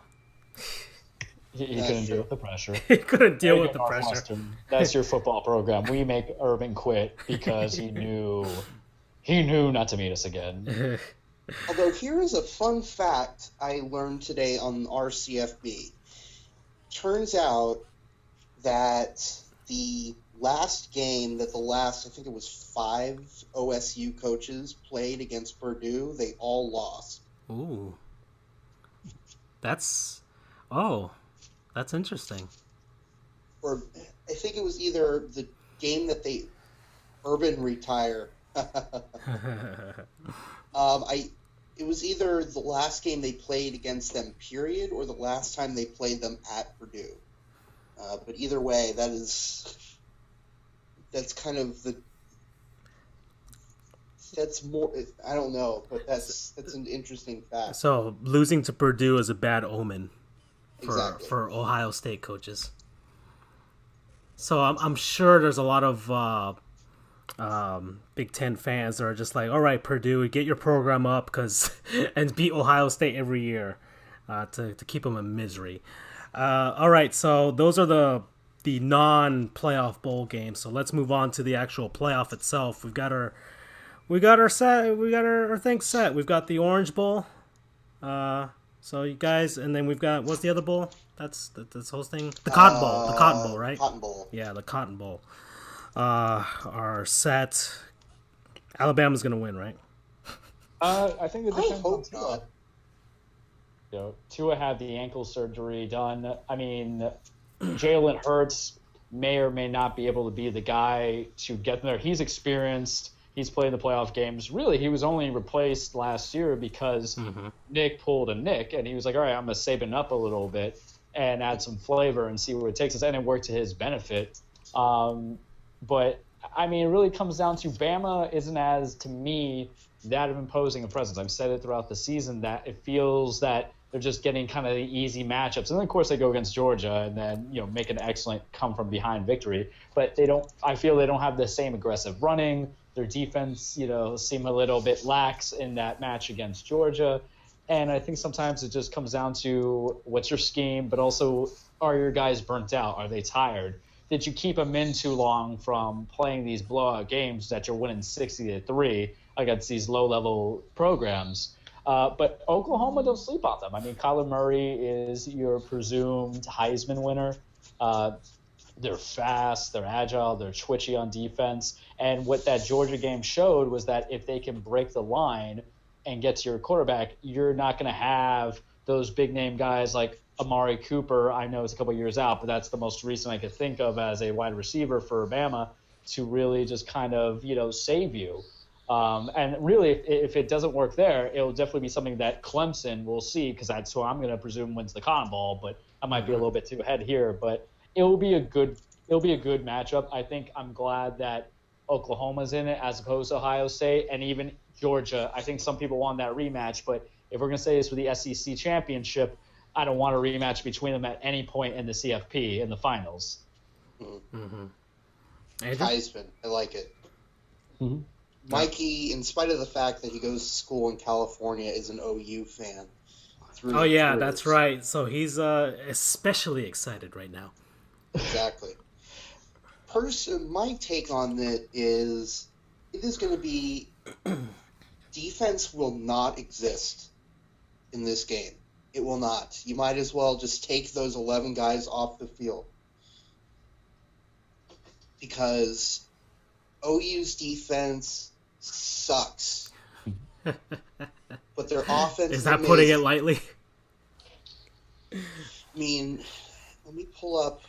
he couldn't deal with the pressure. He couldn't deal with the pressure. That's your football program. We make Urban quit because he knew not to meet us again. Although here is a fun fact I learned today on our CFB. Turns out that the last game that I think it was 5 OSU coaches played against Purdue, they all lost. Ooh. That's interesting. Or I think it was either the game that Urban retire. It was either the last game they played against them, period, or the last time they played them at Purdue. But either way, that's more. I don't know, but that's an interesting fact. So losing to Purdue is a bad omen for Ohio State coaches. So I'm sure there's a lot of Big Ten fans that are just like, all right, Purdue, get your program up and beat Ohio State every year to keep them in misery. All right, so those are the non-playoff bowl games. So let's move on to the actual playoff itself. We've got our things set. We've got the Orange Bowl. So you guys, and then we've got, what's the other bowl? That's hosting the Cotton Bowl. The Cotton Bowl, right? Cotton Bowl. Yeah, the Cotton Bowl. Are set. Alabama's gonna win, right? I think it depends on Tua. Tua had the ankle surgery done. I mean, Jalen Hurts may or may not be able to be the guy to get there. He's experienced. He's played the playoff games. Really, he was only replaced last year because Nick pulled a Nick, and he was like, all right, I'm going to Saban up a little bit and add some flavor and see where it takes us. And it worked to his benefit. But, I mean, it really comes down to Bama isn't as, to me, that of imposing a presence. I've said it throughout the season that it feels that they're just getting kind of the easy matchups. And then, of course, they go against Georgia and then, make an excellent come-from-behind victory. But I feel they don't have the same aggressive running. Their defense, seem a little bit lax in that match against Georgia. And I think sometimes it just comes down to what's your scheme, but also are your guys burnt out? Are they tired? Did you keep them in too long from playing these blowout games that you're winning 60-3 against these low-level programs? But Oklahoma, don't sleep on them. I mean, Kyler Murray is your presumed Heisman winner. They're fast, they're agile, they're twitchy on defense. And what that Georgia game showed was that if they can break the line and get to your quarterback, you're not going to have those big-name guys like Amari Cooper. I know it's a couple years out, but that's the most recent I could think of as a wide receiver for Bama to really just kind of, save you. And really, if it doesn't work there, it'll definitely be something that Clemson will see, because that's who I'm going to presume wins the Cotton Bowl, but I might be a little bit too ahead here. But it'll be a good matchup. I think I'm glad that Oklahoma's in it as opposed to Ohio State and even Georgia. I think some people want that rematch, but if we're going to say this for the SEC championship, I don't want a rematch between them at any point in the CFP in the finals. Mm-hmm. Heisman, I like it. Mm-hmm. Mikey, in spite of the fact that he goes to school in California, is an OU fan. Oh yeah, that's right. So he's especially excited right now. Exactly. My take on it is going to be defense will not exist in this game. It will not. You might as well just take those 11 guys off the field. Because OU's defense sucks. But their offense is that putting it lightly? I mean, let me pull up.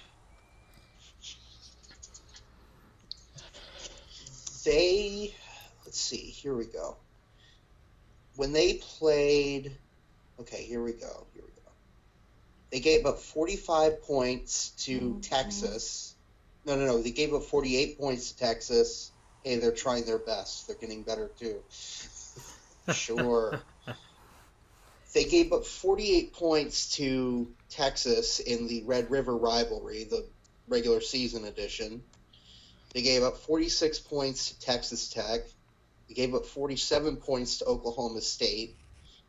Let's see, here we go. When they played, okay, here we go. They gave up 45 points to Texas. No, they gave up 48 points to Texas. Hey, they're trying their best. They're getting better too. Sure. They gave up 48 points to Texas in the Red River rivalry, the regular season edition. They gave up 46 points to Texas Tech. They gave up 47 points to Oklahoma State.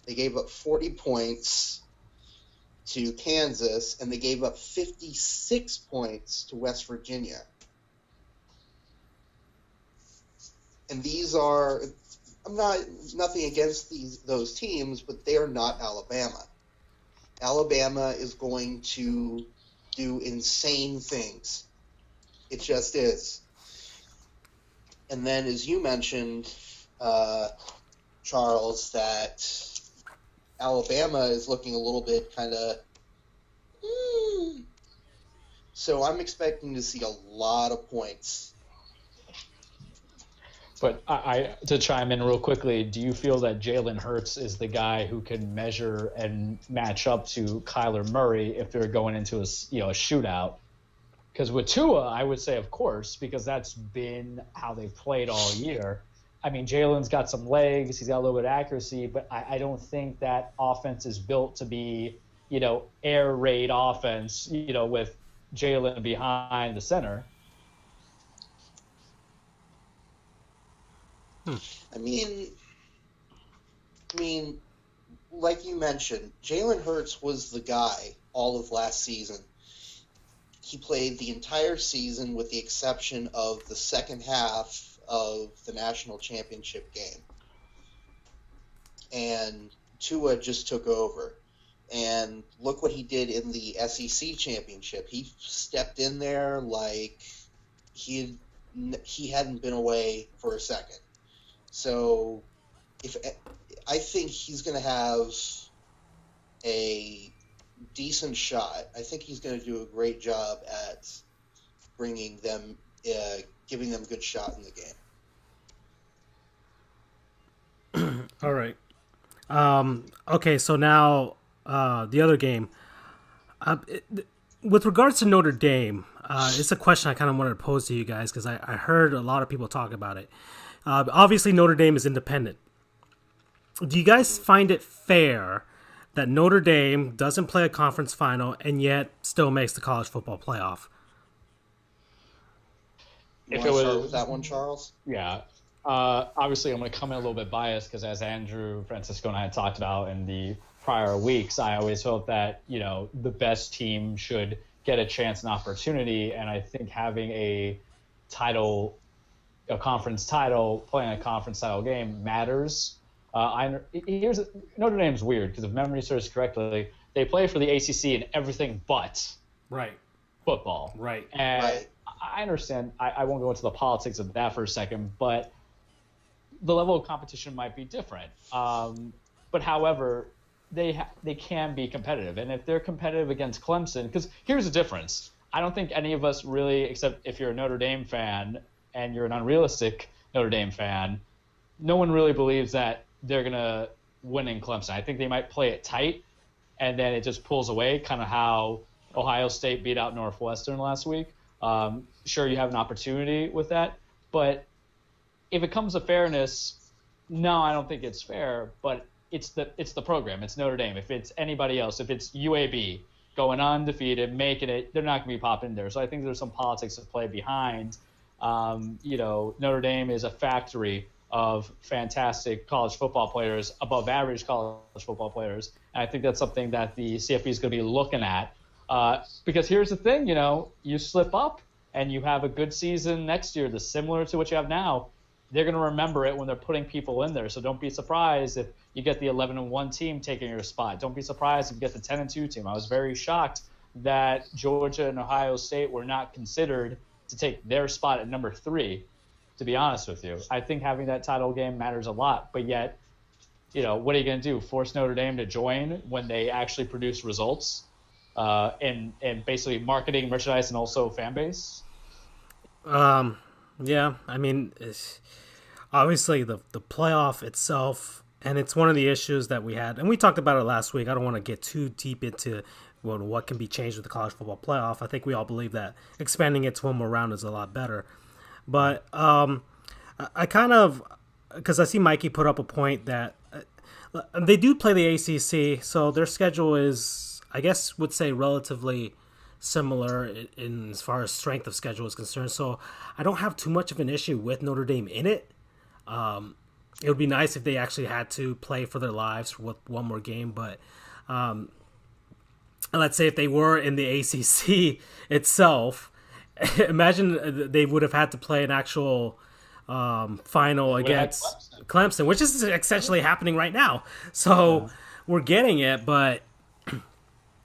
They gave up 40 points to Kansas, and they gave up 56 points to West Virginia. And these are, nothing against those teams, but they are not Alabama. Alabama is going to do insane things. It just is. And then, as you mentioned, Charles, that Alabama is looking a little bit kind of... So I'm expecting to see a lot of points. But to chime in real quickly, do you feel that Jalen Hurts is the guy who can measure and match up to Kyler Murray if they're going into a shootout? Because with Tua, I would say, of course, because that's been how they've played all year. I mean, Jalen's got some legs, he's got a little bit of accuracy, but I don't think that offense is built to be, air raid offense, with Jalen behind the center. I mean, like you mentioned, Jalen Hurts was the guy all of last season. He played the entire season with the exception of the second half of the national championship game. And Tua just took over. And look what he did in the SEC championship. He stepped in there like he hadn't been away for a second. So I think he's going to have a decent shot. I think he's going to do a great job at giving them a good shot in the game. All right. Okay, so now the other game. With regards to Notre Dame, it's a question I kind of wanted to pose to you guys because I heard a lot of people talk about it. Obviously, Notre Dame is independent. Do you guys find it fair that Notre Dame doesn't play a conference final and yet still makes the college football playoff? You want to start with that one, Charles? Yeah. Obviously, I'm going to come in a little bit biased because as Andrew, Francisco, and I had talked about in the prior weeks, I always felt that, the best team should get a chance and opportunity. And I think having a conference title, playing a conference title game matters. Notre Dame's weird because if memory serves correctly, they play for the ACC in everything but football. Right. And right. I understand. I won't go into the politics of that for a second, but the level of competition might be different. But however, they can be competitive, and if they're competitive against Clemson, because here's the difference. I don't think any of us really, except if you're a Notre Dame fan and you're an unrealistic Notre Dame fan, no one really believes that they're going to win in Clemson. I think they might play it tight, and then it just pulls away, kind of how Ohio State beat out Northwestern last week. Sure, you have an opportunity with that, but if it comes to fairness, no, I don't think it's fair, but it's the program. It's Notre Dame. If it's anybody else, if it's UAB going undefeated, making it, they're not going to be popping there. So I think there's some politics at play behind. Notre Dame is a factory of fantastic college football players, above average college football players. And I think that's something that the CFB is going to be looking at. Because here's the thing, you slip up and you have a good season next year that's similar to what you have now, they're going to remember it when they're putting people in there. So don't be surprised if you get the 11-1 team taking your spot. Don't be surprised if you get the 10-2 team. I was very shocked that Georgia and Ohio State were not considered to take their spot at number 3, to be honest with you. I think having that title game matters a lot, but yet, what are you going to do? Force Notre Dame to join when they actually produce results? and basically marketing, merchandise, and also fan base? Yeah, I mean, obviously the playoff itself, and it's one of the issues that we had, and we talked about it last week. I don't want to get too deep into what can be changed with the college football playoff. I think we all believe that expanding it to one more round is a lot better. But I kind of, because I see Mikey put up a point that they do play the ACC, so their schedule is, I guess, would say relatively similar in as far as strength of schedule is concerned. So I don't have too much of an issue with Notre Dame in it. It would be nice if they actually had to play for their lives with one more game, but let's say if they were in the ACC itself, imagine they would have had to play an actual final against Clemson, which is essentially happening right now. So we're getting it, but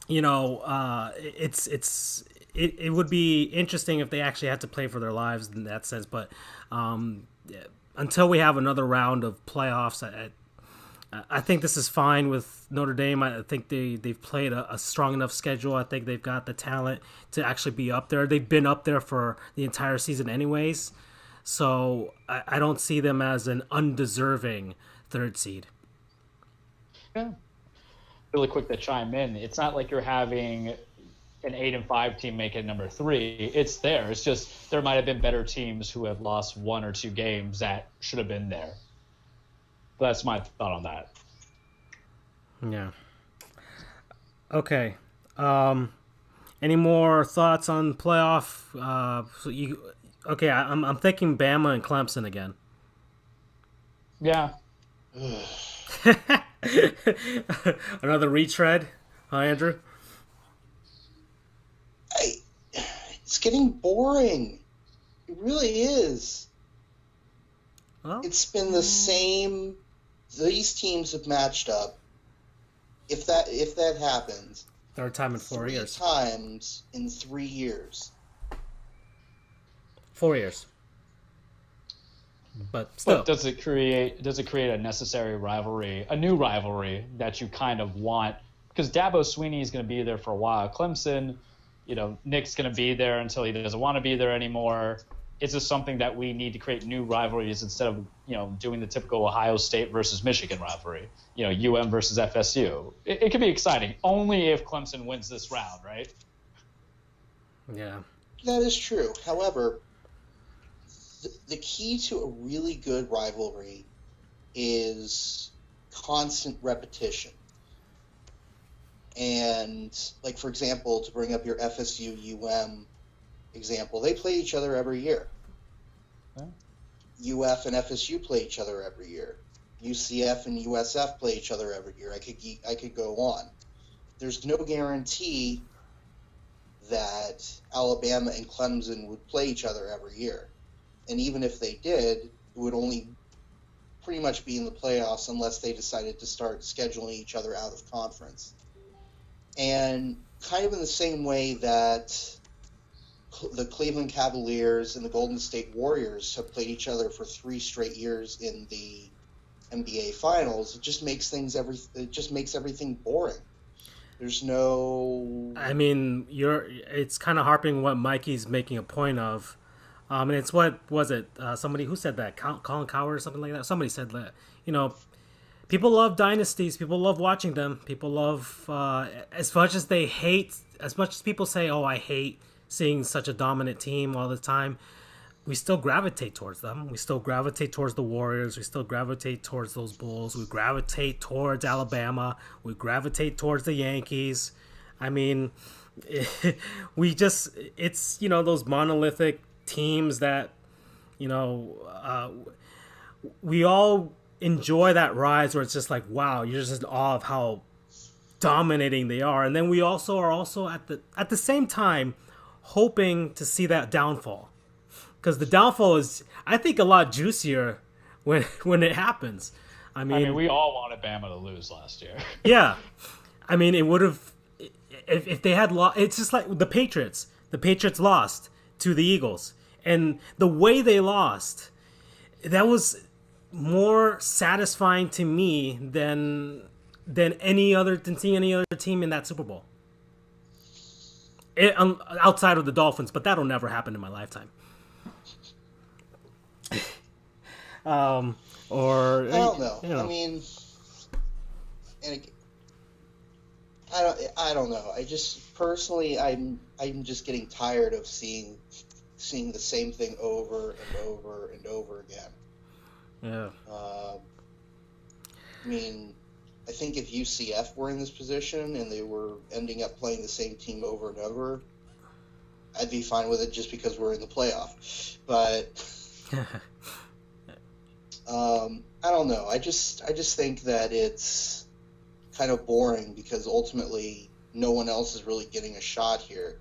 you know, it would be interesting if they actually had to play for their lives in that sense. But until we have another round of playoffs, I think this is fine with Notre Dame. I think they've played a strong enough schedule. I think they've got the talent to actually be up there. They've been up there for the entire season anyways. So I don't see them as an undeserving third seed. Yeah. Really quick to chime in, it's not like you're having an 8-5 team make it number 3. It's there. It's just there might have been better teams who have lost 1 or 2 games that should have been there. That's my thought on that. Yeah. Okay. Any more thoughts on playoff? I'm thinking Bama and Clemson again. Yeah. Another retread, huh, Andrew? It's getting boring. It really is. Well, it's been the same. These teams have matched up. If that happens, third time in 4 years. 3 times in 3 years. 4 years. But still, but does it create a necessary rivalry, a new rivalry that you kind of want? Because Dabo Swinney is going to be there for a while. Clemson, Nick's going to be there until he doesn't want to be there anymore. Is this something that we need to create new rivalries instead of doing the typical Ohio State versus Michigan rivalry? UM versus FSU. It could be exciting only if Clemson wins this round, right? Yeah, that is true. However, the key to a really good rivalry is constant repetition. And, like, for example, to bring up your FSU-UM example, they play each other every year. Yeah. UF and FSU play each other every year. UCF and USF play each other every year. I could go on. There's no guarantee that Alabama and Clemson would play each other every year. And even if they did, it would only pretty much be in the playoffs unless they decided to start scheduling each other out of conference. And kind of in the same way that the Cleveland Cavaliers and the Golden State Warriors have played each other for 3 straight years in the NBA Finals, it just makes everything boring. There's no. I mean, it's kind of harping what Mikey's making a point of. And it's what was it? Somebody who said that? Colin Cowherd or something like that. Somebody said that. People love dynasties. People love watching them. People love as much as they hate. As much as people say, "Oh, I hate seeing such a dominant team all the time." We still gravitate towards them. We still gravitate towards the Warriors. We still gravitate towards those Bulls. We gravitate towards Alabama. We gravitate towards the Yankees. I mean, it's those monolithic teams that we all enjoy that rise where it's just like, wow, you're just in awe of how dominating they are. And then we also are at the same time hoping to see that downfall, because the downfall is, I think, a lot juicier when it happens. I mean, we all wanted Bama to lose last year. Yeah, I mean, it would have if they had lost. It's just like the Patriots. The Patriots lost to the Eagles, and the way they lost, that was more satisfying to me than seeing any other team in that Super Bowl. outside of the Dolphins, but that'll never happen in my lifetime. Or I don't know. You know. I mean, and I don't know. I just personally, I'm just getting tired of seeing the same thing over and over and over again. Yeah. I mean, I think if UCF were in this position and they were ending up playing the same team over and over, I'd be fine with it just because we're in the playoff. But I don't know. I just think that it's kind of boring because ultimately no one else is really getting a shot here.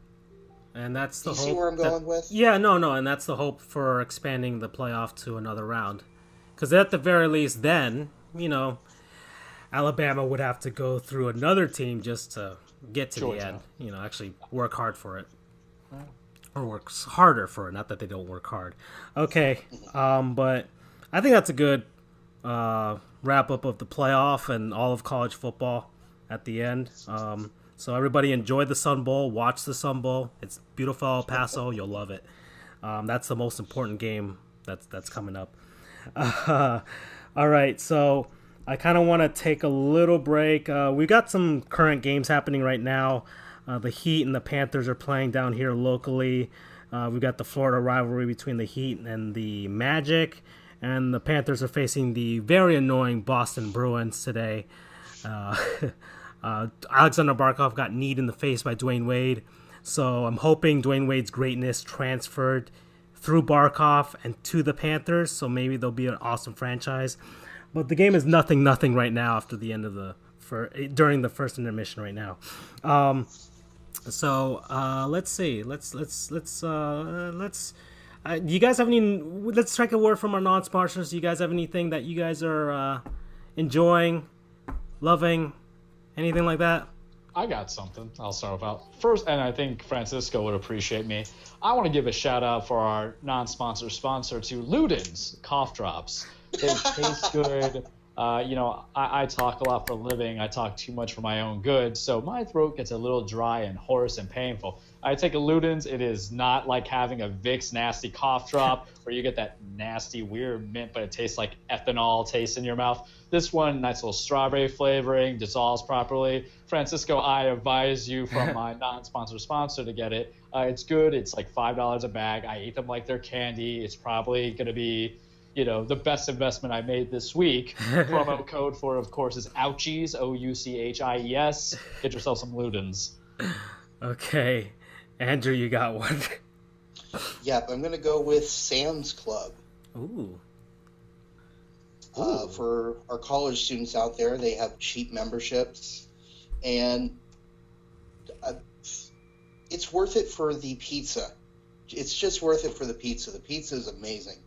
And that's the you hope. See where I'm going with? Yeah, no, and that's the hope for expanding the playoff to another round. Because at the very least, then Alabama would have to go through another team just to get to Georgia. the end. Actually work hard for it, or work harder for it. Not that they don't work hard. Okay, but I think that's a good wrap up of the playoff and all of college football at the end. So everybody enjoy the Sun Bowl. Watch the Sun Bowl. It's beautiful El Paso. You'll love it. That's the most important game that's coming up. All right, so I kind of want to take a little break. We got some current games happening right now. The Heat and the Panthers are playing down here locally. We've got the Florida rivalry between the Heat and the Magic. And the Panthers are facing the very annoying Boston Bruins today. Alexander Barkov got kneed in the face by Dwayne Wade. So I'm hoping Dwayne Wade's greatness transferred through Barkov and to the Panthers. So maybe they'll be an awesome franchise. But the game is 0-0 right now after the end of during the first intermission right now. So let's see. You guys have any? Let's strike a word from our non-sponsors. Do you guys have anything that you guys are enjoying, loving, anything like that? I got something I'll start about. First, and I think Francisco would appreciate me, I want to give a shout-out for our non-sponsor sponsor to Luden's Cough Drops. They taste good. I talk a lot for a living. I talk too much for my own good, so my throat gets a little dry and hoarse and painful. I take a Luden's. It is not like having a Vicks nasty cough drop where you get that nasty, weird mint, but it tastes like ethanol taste in your mouth. This one, nice little strawberry flavoring, dissolves properly. Francisco, I advise you from my non-sponsor sponsor to get it. It's good. It's like $5 a bag. I eat them like they're candy. It's probably going to be the best investment I made this week. Promo code for, of course, is Ouchies, Ouchies. Get yourself some Ludens. Okay. Andrew, you got one. Yep, I'm going to go with Sam's Club. Ooh. For our college students out there, they have cheap memberships. And it's worth it for the pizza. It's just worth it for the pizza. The pizza is amazing.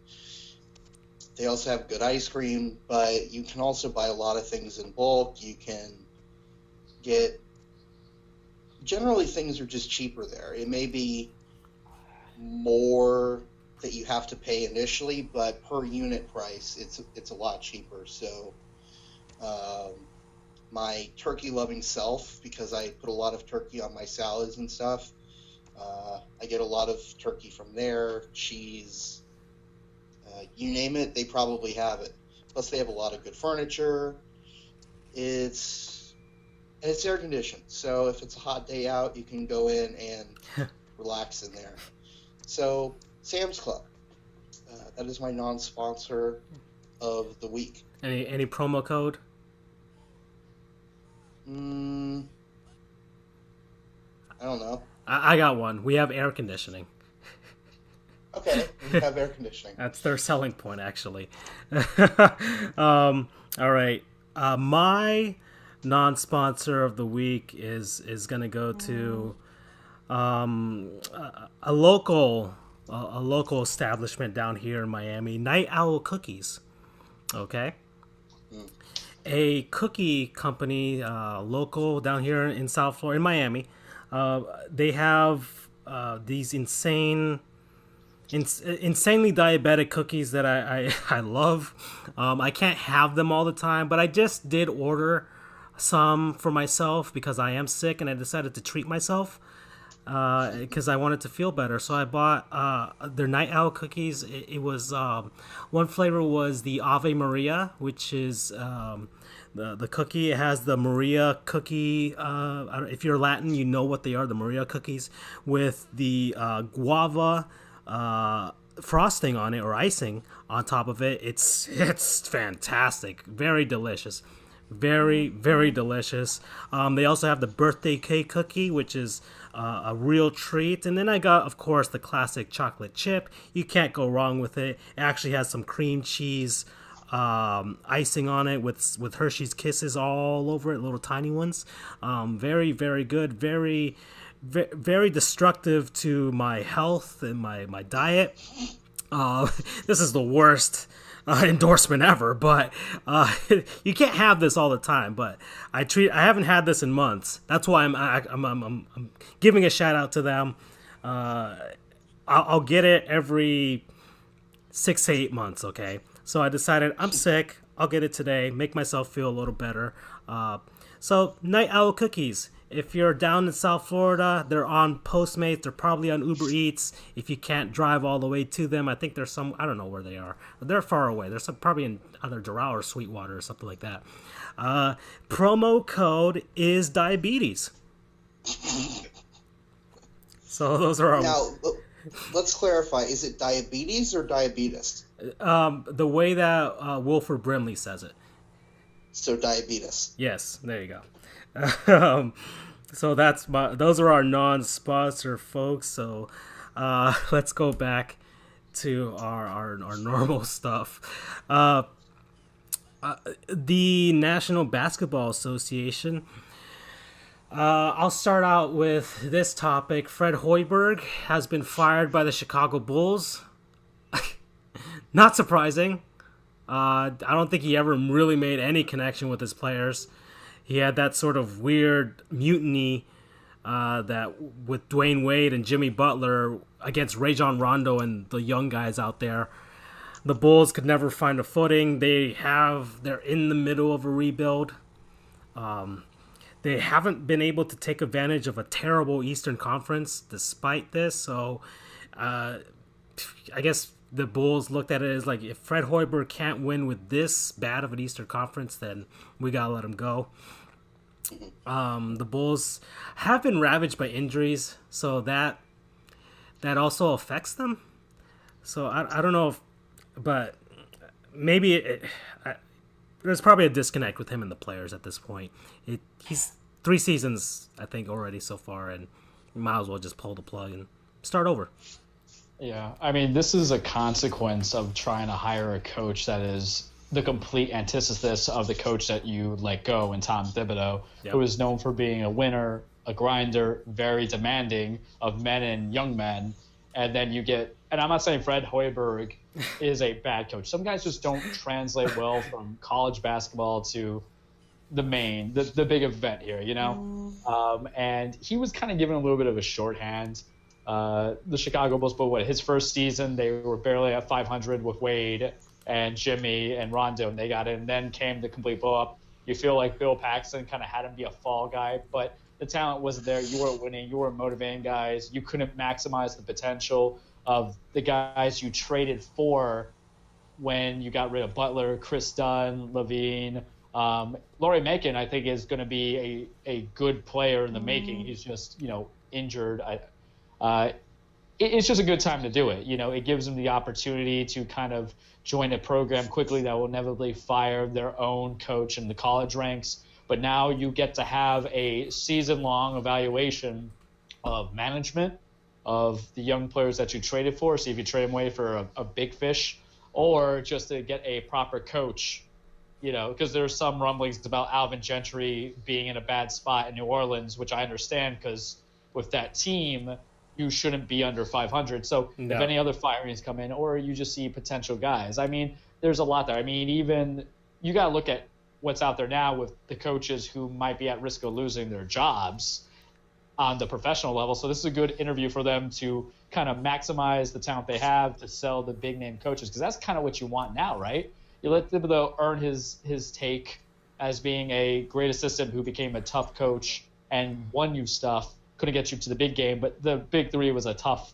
They also have good ice cream, but you can also buy a lot of things in bulk. You can get... Generally, things are just cheaper there. It may be more that you have to pay initially, but per unit price, it's a lot cheaper. So my turkey-loving self, because I put a lot of turkey on my salads and stuff, I get a lot of turkey from there, cheese... you name it, they probably have it. Plus, they have a lot of good furniture. It's air conditioned, so if it's a hot day out, you can go in and relax in there. So, Sam's Club. That is my non-sponsor of the week. Any promo code? I don't know. I got one. We have air conditioning. Okay, we have air conditioning. That's their selling point, actually. All right. My non-sponsor of the week is going to go to a local establishment down here in Miami, Night Owl Cookies. Okay. A cookie company, local down here in South Florida, in Miami. They have these insanely diabetic cookies that I love. I can't have them all the time, but I just did order some for myself because I am sick and I decided to treat myself. because I wanted to feel better. So I bought their Night Owl cookies. It was one flavor was the Ave Maria, which is the cookie. It has the Maria cookie. If you're Latin, you know what they are. The Maria cookies with the guava frosting on it or icing on top of it. It's fantastic. Very delicious. Very, very delicious. They also have the birthday cake cookie, which is a real treat. And then I got, of course, the classic chocolate chip. You can't go wrong with it. It actually has some cream cheese icing on it with Hershey's Kisses all over it, little tiny ones. Very, very good. Very, very destructive to my health and my diet. This is the worst endorsement ever, but you can't have this all the time. But I haven't had this in months. That's why I'm giving a shout out to them. I'll get it every 6 to 8 months. Okay, so I decided I'm sick. I'll get it today. Make myself feel a little better. So Night Owl cookies. If you're down in South Florida, they're on Postmates. They're probably on Uber Eats. If you can't drive all the way to them, I think there's some. I don't know where they are. They're far away. They're probably in either Doral or Sweetwater or something like that. Promo code is diabetes. So those are our. Now, let's clarify. Is it diabetes or diabetes? The way that Wilford Brimley says it. So diabetes. Yes, there you go. So those are our non-sponsor folks. So let's go back to our normal stuff. The National Basketball Association. I'll start out with this topic. Fred Hoiberg has been fired by the Chicago Bulls. Not surprising. I don't think he ever really made any connection with his players. He had that sort of weird mutiny that with Dwayne Wade and Jimmy Butler against Rajon Rondo and the young guys out there. The Bulls could never find a footing. They're in the middle of a rebuild. They haven't been able to take advantage of a terrible Eastern Conference despite this. So I guess the Bulls looked at it as like, if Fred Hoiberg can't win with this bad of an Eastern Conference, then we gotta let him go. The Bulls have been ravaged by injuries, so that also affects them. So I don't know but maybe there's probably a disconnect with him and the players at this point. He's 3 seasons, I think, already so far, and you might as well just pull the plug and start over. Yeah, I mean, this is a consequence of trying to hire a coach that is the complete antithesis of the coach that you let go in Tom Thibodeau, who is known for being a winner, a grinder, very demanding of men and young men. And then you get, and I'm not saying Fred Hoiberg is a bad coach. Some guys just don't translate well from college basketball to the big event here, you know? And he was kind of given a little bit of a shorthand. The Chicago Bulls, but his first season, they were barely at 500 with Wade and Jimmy and Rondo, and they got in. Then came the complete blow up. You feel like Bill Paxton kind of had him be a fall guy, but the talent wasn't there. You weren't winning. You weren't motivating guys. You couldn't maximize the potential of the guys you traded for when you got rid of Butler, Chris Dunn, Levine. Laurie Macon, I think, is going to be a good player in the making. He's just, injured. It's just a good time to do it. It gives them the opportunity to kind of join a program quickly that will inevitably fire their own coach in the college ranks. But now you get to have a season-long evaluation of management, of the young players that you traded for, see if you trade them away for a big fish, or just to get a proper coach, because there's some rumblings about Alvin Gentry being in a bad spot in New Orleans, which I understand because with that team, you shouldn't be under 500. So if any other firings come in, or you just see potential guys, I mean, there's a lot there. I mean, even you got to look at what's out there now with the coaches who might be at risk of losing their jobs on the professional level. So this is a good interview for them to kind of maximize the talent they have to sell the big name coaches, because that's kind of what you want now, right? You let Thibodeau earn his take as being a great assistant who became a tough coach and won you stuff, couldn't get you to the big game, but the big three was a tough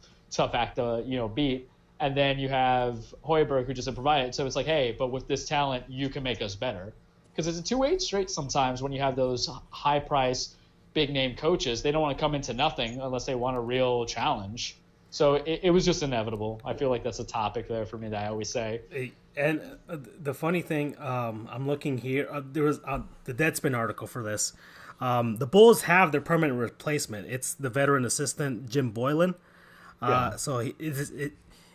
act to, beat. And then you have Hoiberg, who just provided. So it's like, hey, but with this talent, you can make us better. Because it's a two-way street sometimes when you have those high-price, big-name coaches. They don't want to come into nothing unless they want a real challenge. So it was just inevitable. I feel like that's a topic there for me that I always say. And the funny thing, I'm looking here. There was the Deadspin article for this. The Bulls have their permanent replacement. It's the veteran assistant Jim Boylan. So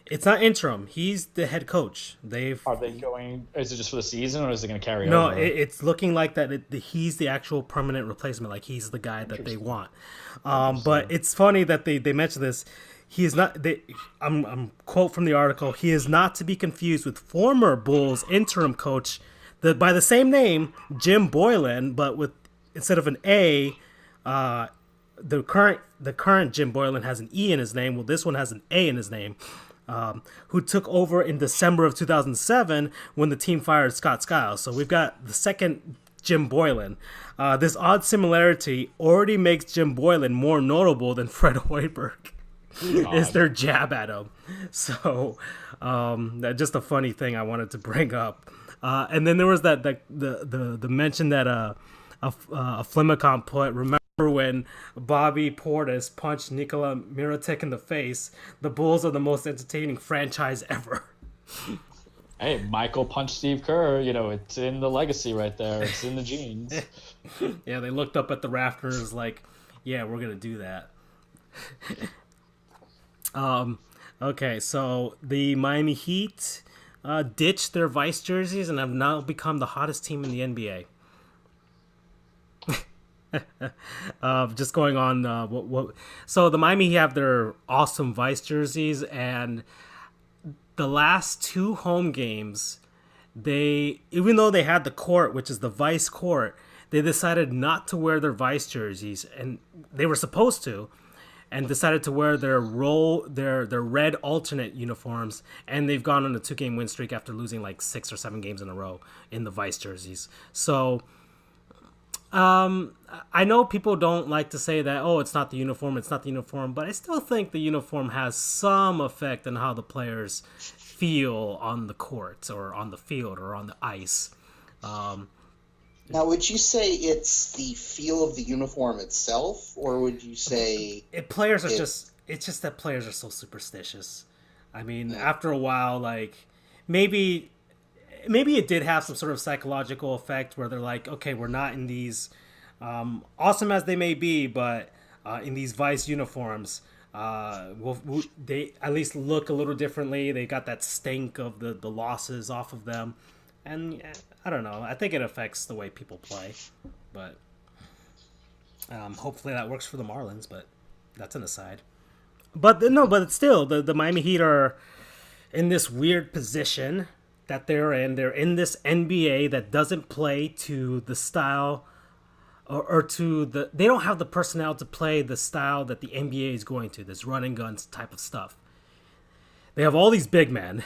it's not interim. He's the head coach. Are they going? Is it just for the season, or is it going to carry over? No, it's looking like that. He's the actual permanent replacement. Like he's the guy that they want. But it's funny that they mentioned this. He is not. I'm quote from the article. He is not to be confused with former Bulls interim coach, by the same name, Jim Boylan, but with instead of an A, the current Jim Boylan has an E in his name. Well, this one has an A in his name. Who took over in December of 2007 when the team fired Scott Skiles. So we've got the second Jim Boylan. This odd similarity already makes Jim Boylan more notable than Fred Hoiberg. Is their jab at him. So that's just a funny thing I wanted to bring up. And then there was the mention that a Flimicon put, remember when Bobby Portis punched Nikola Mirotic in the face, the Bulls are the most entertaining franchise ever. Hey, Michael punched Steve Kerr. It's in the legacy right there. It's in the genes. Yeah, they looked up at the rafters like, yeah, we're going to do that. Okay, so the Miami Heat ditched their Vice jerseys and have now become the hottest team in the NBA. Just going on, so the Miami Heat have their awesome Vice jerseys, and the last two home games, even though they had the court, which is the Vice court, they decided not to wear their Vice jerseys, and they were supposed to, and decided to wear their red alternate uniforms, and they've gone on a 2-game win streak after losing like 6 or 7 games in a row in the Vice jerseys. So I know people don't like to say that, oh, it's not the uniform, but I still think the uniform has some effect on how the players feel on the court or on the field or on the ice. Now, would you say it's the feel of the uniform itself, or would you say it's just that players are so superstitious. I mean, after a while, like maybe it did have some sort of psychological effect where they're like, okay, we're not in these awesome as they may be, but in these Vice uniforms, they at least look a little differently. They got that stink of the losses off of them. And I don't know. I think it affects the way people play. But hopefully that works for the Marlins, but that's an aside. But still, the Miami Heat are in this weird position that they're in. They're in this NBA that doesn't play to the style or to the... They don't have the personnel to play the style that the NBA is going to, this run and guns type of stuff. They have all these big men,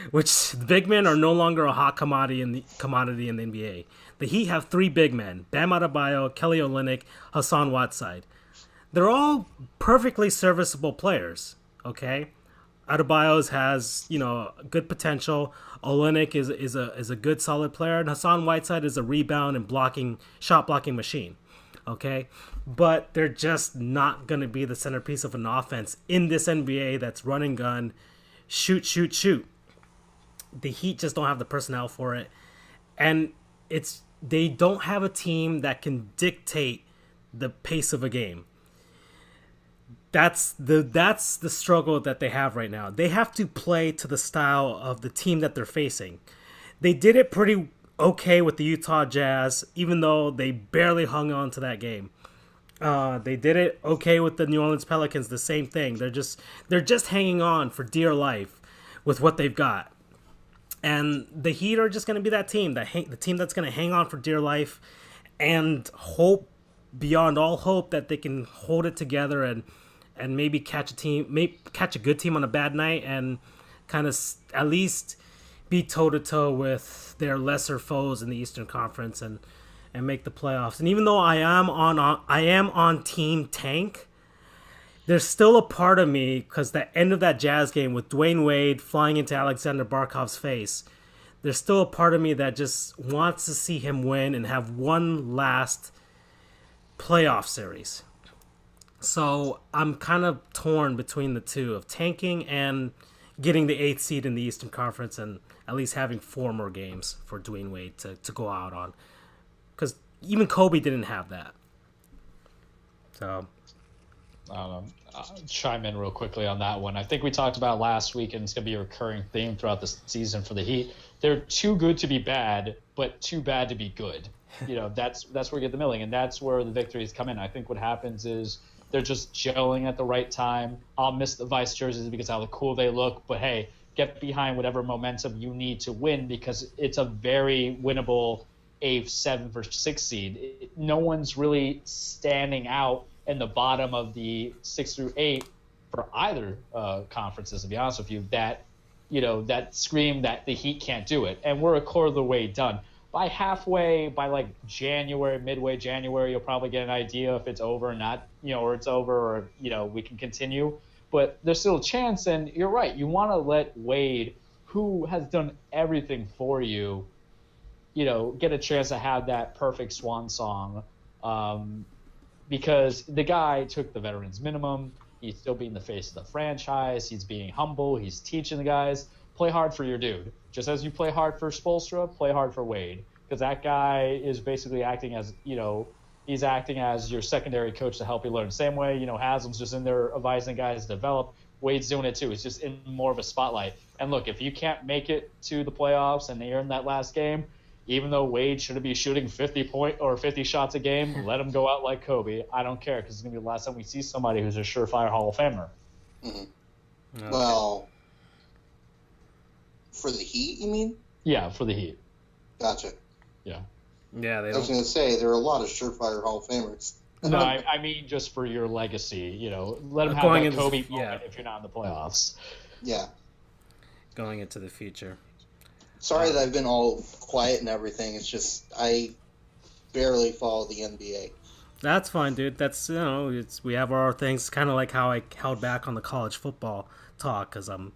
which the big men are no longer a hot commodity in the NBA. The Heat have 3 big men, Bam Adebayo, Kelly Olynyk, Hassan Whiteside. They're all perfectly serviceable players, okay? Adebayo has, good potential. Olynyk is a good solid player, and Hassan Whiteside is a rebound and shot blocking machine. Okay, but they're just not going to be the centerpiece of an offense in this NBA that's run and gun, shoot. The Heat just don't have the personnel for it, and they don't have a team that can dictate the pace of a game. That's the struggle that they have right now. They have to play to the style of the team that they're facing. They did it pretty okay with the Utah Jazz, even though they barely hung on to that game. They did it okay with the New Orleans Pelicans, the same thing. They're just hanging on for dear life with what they've got. And the Heat are just going to be that team, the team that's going to hang on for dear life and hope beyond all hope that they can hold it together and maybe catch a good team on a bad night and kind of at least be toe-to-toe with their lesser foes in the Eastern Conference and and make the playoffs. And even though I am on Team Tank, there's still a part of me, because the end of that Jazz game with Dwayne Wade flying into Alexander Barkov's face, there's still a part of me that just wants to see him win and have one last playoff series. So I'm kind of torn between the two, of tanking and getting the 8th seed in the Eastern Conference and at least having 4 more games for Dwayne Wade to go out on. Because even Kobe didn't have that. So I'll chime in real quickly on that one. I think we talked about last week, and it's going to be a recurring theme throughout the season for the Heat. They're too good to be bad, but too bad to be good. That's where we get the milling, and that's where the victories come in. I think what happens is they're just gelling at the right time. I'll miss the Vice jerseys because of how cool they look, but hey, get behind whatever momentum you need to win, because it's a very winnable 8th, 7th, or 6th seed. No one's really standing out in the bottom of the 6 through 8 for either conferences, to be honest with you, that scream that the Heat can't do it. And we're a quarter of the way done. By like January, midway January, you'll probably get an idea if it's over or not, or it's over, or, we can continue. But there's still a chance, and you're right. You want to let Wade, who has done everything for you, get a chance to have that perfect swan song, because the guy took the veterans minimum. He's still being the face of the franchise. He's being humble. He's teaching the guys, play hard for your dude. Just as you play hard for Spoelstra, play hard for Wade, because that guy is basically acting as, he's acting as your secondary coach to help you learn. Same way, Haslam's just in there advising guys to develop. Wade's doing it too. He's just in more of a spotlight. And look, if you can't make it to the playoffs and you're in that last game, even though Wade shouldn't be shooting 50 shots a game, let him go out like Kobe. I don't care, because it's going to be the last time we see somebody who's a surefire Hall of Famer. Mm-hmm. Okay. Well, for the Heat, you mean? Yeah, for the Heat. Gotcha. Yeah. Yeah, I was going to say, there are a lot of surefire Hall of Famers. No, I mean just for your legacy. Let him have that Kobe moment if you're not in the playoffs. Yeah. Going into the future. Sorry that I've been all quiet and everything. It's just I barely follow the NBA. That's fine, dude. That's we have our things. Kind of like how I held back on the college football talk, because I'm,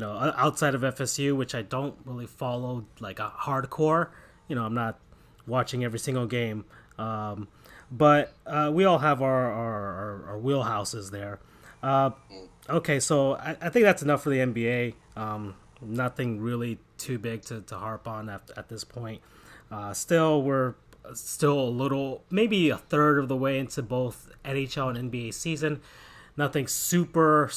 outside of FSU, which I don't really follow like a hardcore. I'm not watching every single game, but we all have our wheelhouses there. Okay, so I think that's enough for the NBA. Nothing really too big to harp on at this point. We're still a little, maybe a third of the way into both NHL and NBA season. Nothing super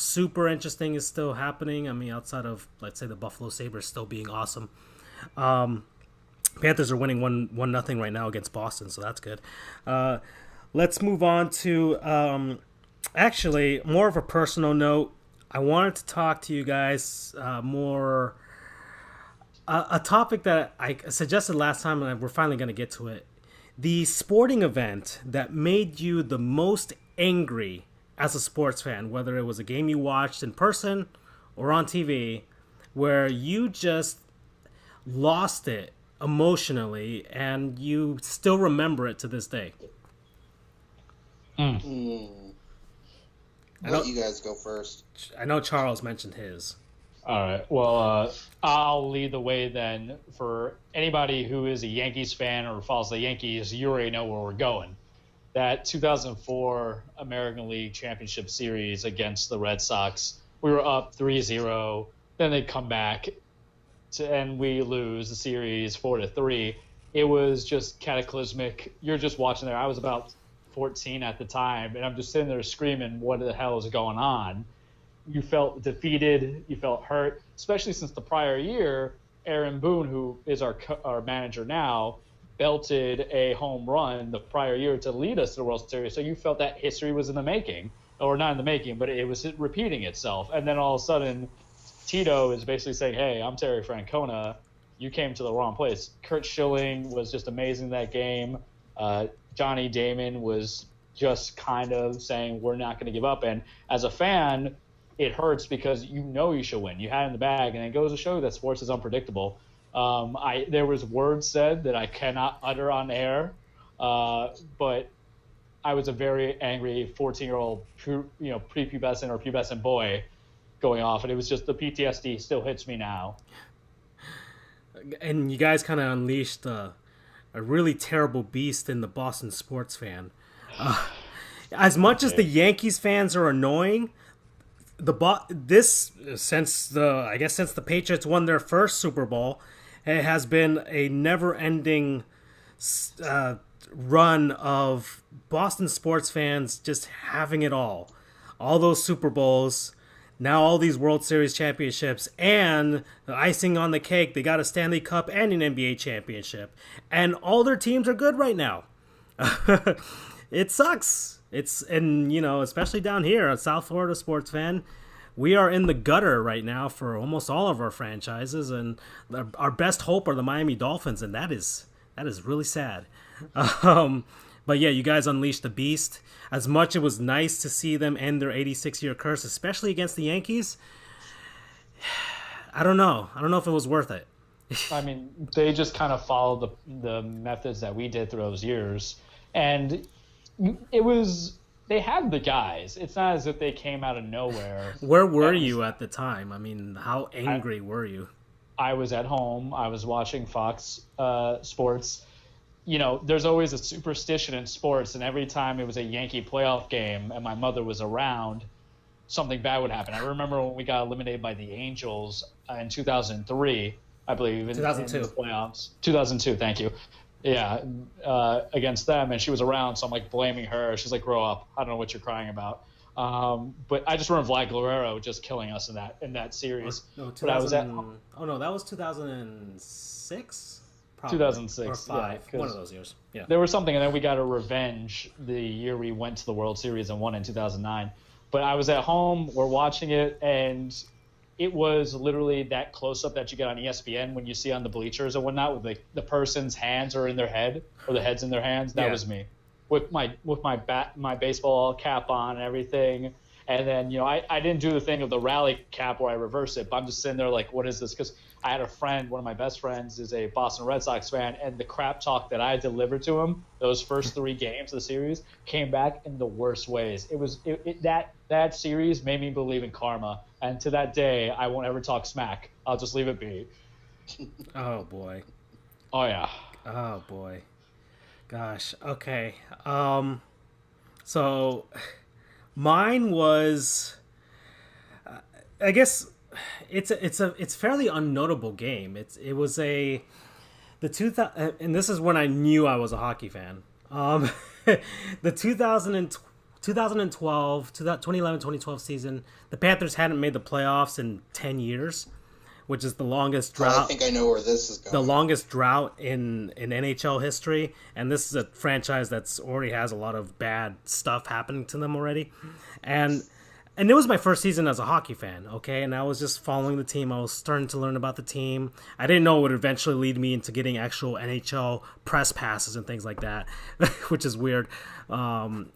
interesting is still happening. I mean, outside of, let's say, the Buffalo Sabres still being awesome. Panthers are winning 1-0 right now against Boston, so that's good. Let's move on to actually more of a personal note. I wanted to talk to you guys more a topic that I suggested last time, and we're finally going to get to it. The sporting event that made you the most angry as a sports fan, whether it was a game you watched in person or on TV, where you just lost it emotionally and you still remember it to this day. Let you guys go first. I know Charles mentioned his. All right. Well, I'll lead the way then. For anybody who is a Yankees fan or follows the Yankees, you already know where we're going. That 2004 American League Championship Series against the Red Sox, we were up 3-0. Then they come back, and we lose the series 4-3. It was just cataclysmic. You're just watching there. I was about 14 at the time, and I'm just sitting there screaming, what the hell is going on? You felt defeated. You felt hurt, especially since the prior year, Aaron Boone, who is our manager now, belted a home run the prior year to lead us to the World Series. So you felt that history was in the making, or not in the making, but it was repeating itself. And then all of a sudden, Tito is basically saying, hey, I'm Terry Francona. You came to the wrong place. Kurt Schilling was just amazing that game. Johnny Damon was just kind of saying, we're not going to give up. And as a fan, it hurts because you should win. You had it in the bag, and it goes to show that sports is unpredictable. There was words said that I cannot utter on air But I was a very angry 14-year-old, prepubescent or pubescent boy going off, and it was just the PTSD still hits me now. And you guys kind of unleashed a really terrible beast in the Boston sports fan. As much as the Yankees fans are annoying, since the Patriots won their first Super Bowl, it has been a never-ending run of Boston sports fans just having it all those Super Bowls, now all these World Series championships, and the icing on the cake, they got a Stanley Cup and an NBA championship, and all their teams are good right now. It sucks. Especially down here, a South Florida sports fan, we are in the gutter right now for almost all of our franchises, and our best hope are the Miami Dolphins, and that is really sad. But yeah, you guys unleashed the beast. As much it was nice to see them end their 86-year curse, especially against the Yankees, I don't know. I don't know if it was worth it. I mean, they just kind of followed the methods that we did through those years, and they had the guys. It's not as if they came out of nowhere. Where were you at the time? I mean, how angry were you? I was at home. I was watching Fox Sports. There's always a superstition in sports, and every time it was a Yankee playoff game and my mother was around, something bad would happen. I remember when we got eliminated by the Angels in 2003, I believe, in the playoffs. 2002, thank you. Yeah, against them, and she was around, so I'm like blaming her. She's like, "Grow up! I don't know what you're crying about." But I just remember Vlad Guerrero just killing us in that series. No, but I was at. Oh no, that was 2006. Probably. 2006 or 5, yeah, one of those years. Yeah, there was something, and then we got a revenge the year we went to the World Series and won in 2009. But I was at home, we're watching it, and it was literally that close-up that you get on ESPN when you see on the bleachers and whatnot, with the person's hands are in their head or the head's in their hands. That was me with my baseball cap on and everything. And then, I didn't do the thing of the rally cap where I reverse it, but I'm just sitting there like, what is this? Because I had a friend, one of my best friends is a Boston Red Sox fan, and the crap talk that I delivered to him those first 3 games of the series came back in the worst ways. That series made me believe in karma, and to that day, I won't ever talk smack. I'll just leave it be. Oh, boy. Oh, yeah. Oh, boy. Gosh. Okay. So mine was, I guess it's fairly unnotable game. It was the 2000, and this is when I knew I was a hockey fan. The 2011-2012 season, the Panthers hadn't made the playoffs in 10 years, which is the longest drought. I think I know where this is going. The longest drought in NHL history, and this is a franchise that's already has a lot of bad stuff happening to them already, and it was my first season as a hockey fan, okay, and I was just following the team. I was starting to learn about the team. I didn't know it would eventually lead me into getting actual NHL press passes and things like that, which is weird, but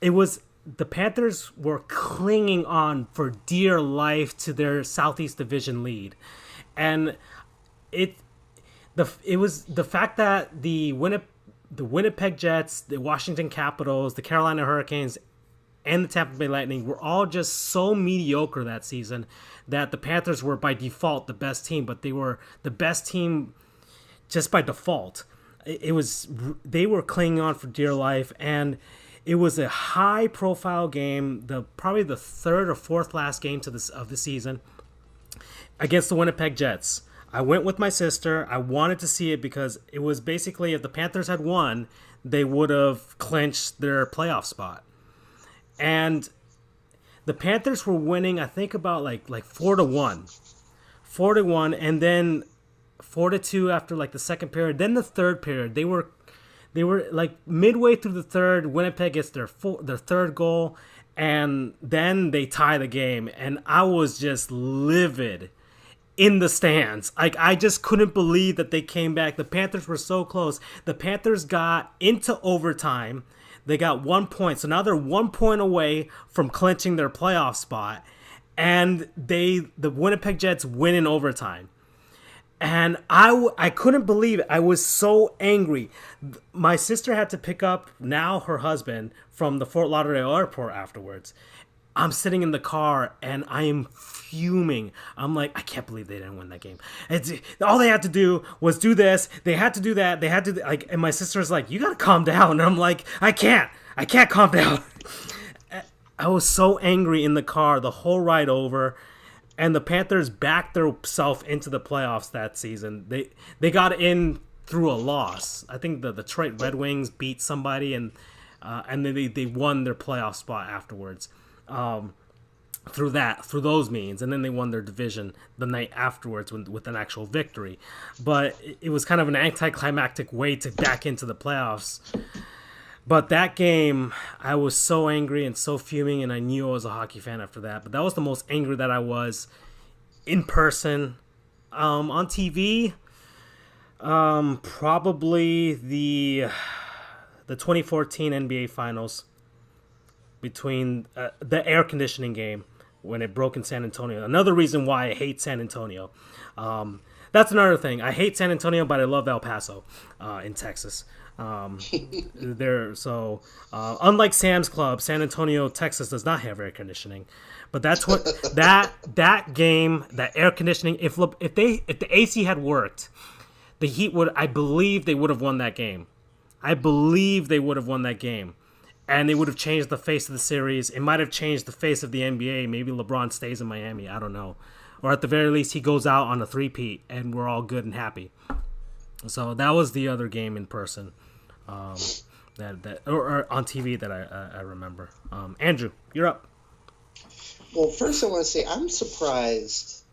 it was. The Panthers were clinging on for dear life to their Southeast Division lead, and it was the fact that the Winnipeg Jets, the Washington Capitals, the Carolina Hurricanes, and the Tampa Bay Lightning were all just so mediocre that season that the Panthers were by default the best team, but they were the best team just by default. They were clinging on for dear life, and it was a high-profile game, probably the third or fourth last game of the season, against the Winnipeg Jets. I went with my sister. I wanted to see it because it was basically, if the Panthers had won, they would have clinched their playoff spot. And the Panthers were winning, I think, about like 4-1. 4-1, and then 4-2 after like the second period. Then the third period, they were like midway through the third, Winnipeg gets their third goal, and then they tie the game, and I was just livid in the stands. Like, I just couldn't believe that they came back. The Panthers were so close. The Panthers got into overtime. They got 1 point, so now they're 1 point away from clinching their playoff spot, and the Winnipeg Jets win in overtime. And I couldn't believe it. I was so angry. My sister had to pick up now her husband from the Fort Lauderdale airport afterwards. I'm sitting in the car and I am fuming. I'm like, I can't believe they didn't win that game. All they had to do was do this. They had to do that. They had to like. And my sister's like, you gotta calm down. And I'm like, I can't calm down. I was so angry in the car the whole ride over. And the Panthers backed themselves into the playoffs that season. They got in through a loss. I think the Detroit Red Wings beat somebody, and then they won their playoff spot afterwards through those means. And then they won their division the night afterwards with an actual victory. But it was kind of an anticlimactic way to back into the playoffs. But that game, I was so angry and so fuming, and I knew I was a hockey fan after that. But that was the most angry that I was in person. On TV, probably the 2014 NBA Finals between the air conditioning game when it broke in San Antonio. Another reason why I hate San Antonio. That's another thing. I hate San Antonio, but I love El Paso in Texas. Unlike Sam's Club, San Antonio, Texas does not have air conditioning. But that's what that game, that air conditioning. If the AC had worked, the Heat I believe they would have won that game. And they would have changed the face of the series. It might have changed the face of the NBA. Maybe LeBron stays in Miami. I don't know. Or at the very least, he goes out on a three-peat, and we're all good and happy. So that was the other game in person. Or on TV that I remember. Andrew, you're up. Well, first I want to say I'm surprised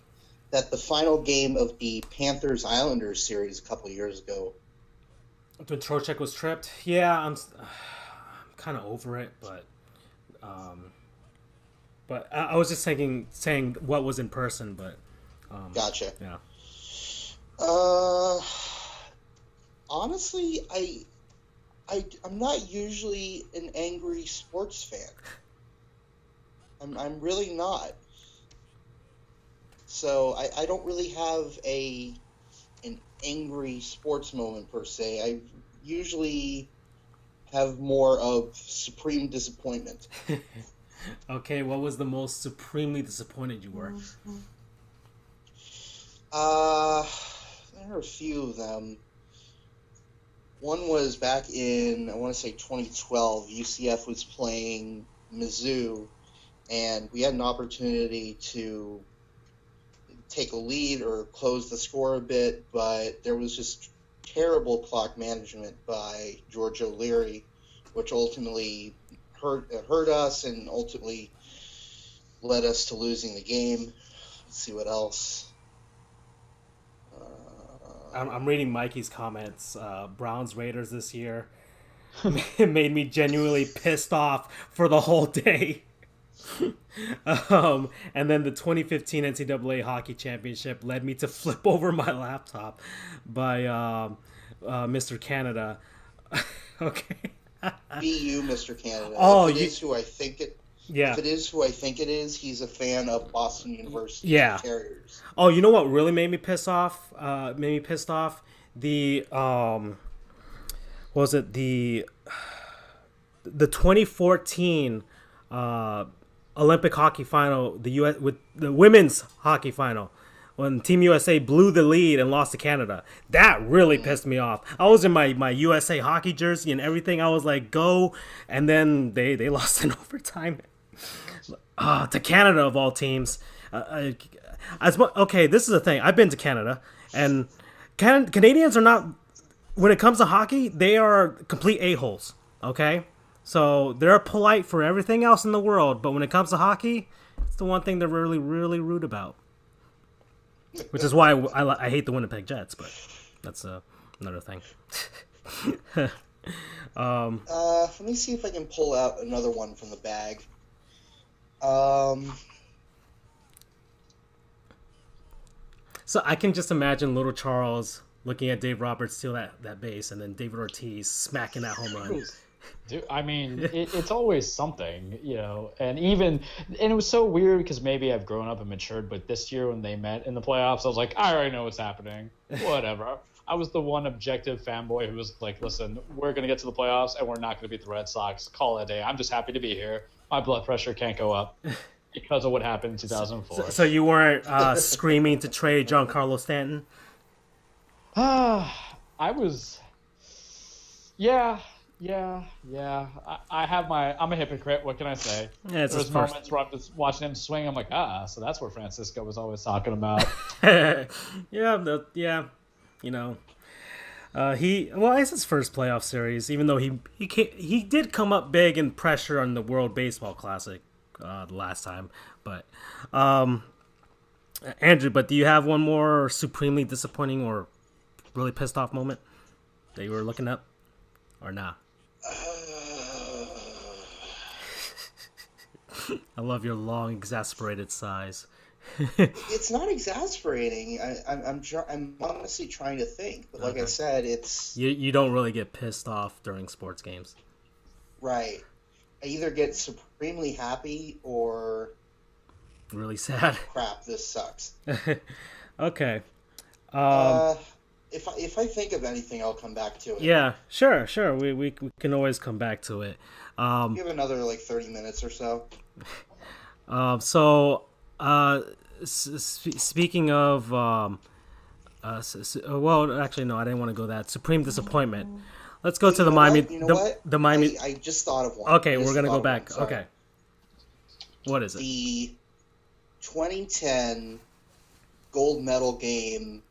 that the final game of the Panthers-Islanders series a couple of years ago. When Trocheck was tripped? Yeah, I'm kind of over it, but I was just saying what was in person, but gotcha. Yeah. Honestly, I'm not usually an angry sports fan. I'm really not. So I don't really have an angry sports moment per se. I usually have more of supreme disappointment. Okay, what was the most supremely disappointed you were? There are a few of them. One was back in, I want to say 2012, UCF was playing Mizzou, and we had an opportunity to take a lead or close the score a bit, but there was just terrible clock management by George O'Leary, which ultimately hurt us and ultimately led us to losing the game. Let's see what else. I'm reading Mikey's comments. Browns Raiders this year made me genuinely pissed off for the whole day. And then the 2015 NCAA Hockey Championship led me to flip over my laptop by Mr. Canada. Okay. Be you, Mr. Canada. Oh, if it is who I think it. Yeah. If it is who I think it is, he's a fan of Boston University Terriers. Oh, you know what really made me pissed off? The what was it? The 2014 Olympic hockey final, the US with the women's hockey final, when Team USA blew the lead and lost to Canada. That really pissed me off. I was in my USA hockey jersey and everything. I was like, go, and then they lost in overtime. To Canada of all teams. Okay, this is the thing. I've been to Canada, and Canadians are not, when it comes to hockey, they are complete a-holes, okay? So they're polite for everything else in the world, but when it comes to hockey, it's the one thing they're really, really rude about. Which is why I hate the Winnipeg Jets, but that's another thing. Let me see if I can pull out another one from the bag. So I can just imagine little Charles looking at Dave Roberts steal that base, and then David Ortiz smacking that home run. Dude, I mean, it's always something, and it was so weird because maybe I've grown up and matured, but this year when they met in the playoffs, I was like, I already know what's happening. Whatever. I was the one objective fanboy who was like, listen, we're going to get to the playoffs and we're not going to beat the Red Sox. Call it a day. I'm just happy to be here. My blood pressure can't go up because of what happened in 2004. So you weren't screaming to trade Giancarlo Stanton? I was, yeah. I'm a hypocrite. What can I say? Yeah, there was moments where I'm just watching him swing. I'm like, so that's what Francisco was always talking about. Yeah. It's his first playoff series. Even though he did come up big in pressure on the World Baseball Classic the last time. But Andrew, do you have one more supremely disappointing or really pissed off moment that you were looking up, or not? I love your long, exasperated sighs. It's not exasperating. I'm honestly trying to think, but like I said, it's you don't really get pissed off during sports games, right? I either get supremely happy or really sad. Crap, this sucks. Okay. If I think of anything, I'll come back to it. Yeah, sure. We can always come back to it. You have another 30 minutes or so. Speaking of, well, actually, no, I didn't want to go that. Supreme disappointment. Let's go to the Miami. You know what? The Miami. I just thought of one. Okay, we're gonna go back. Okay. What is it? The 2010 gold medal game.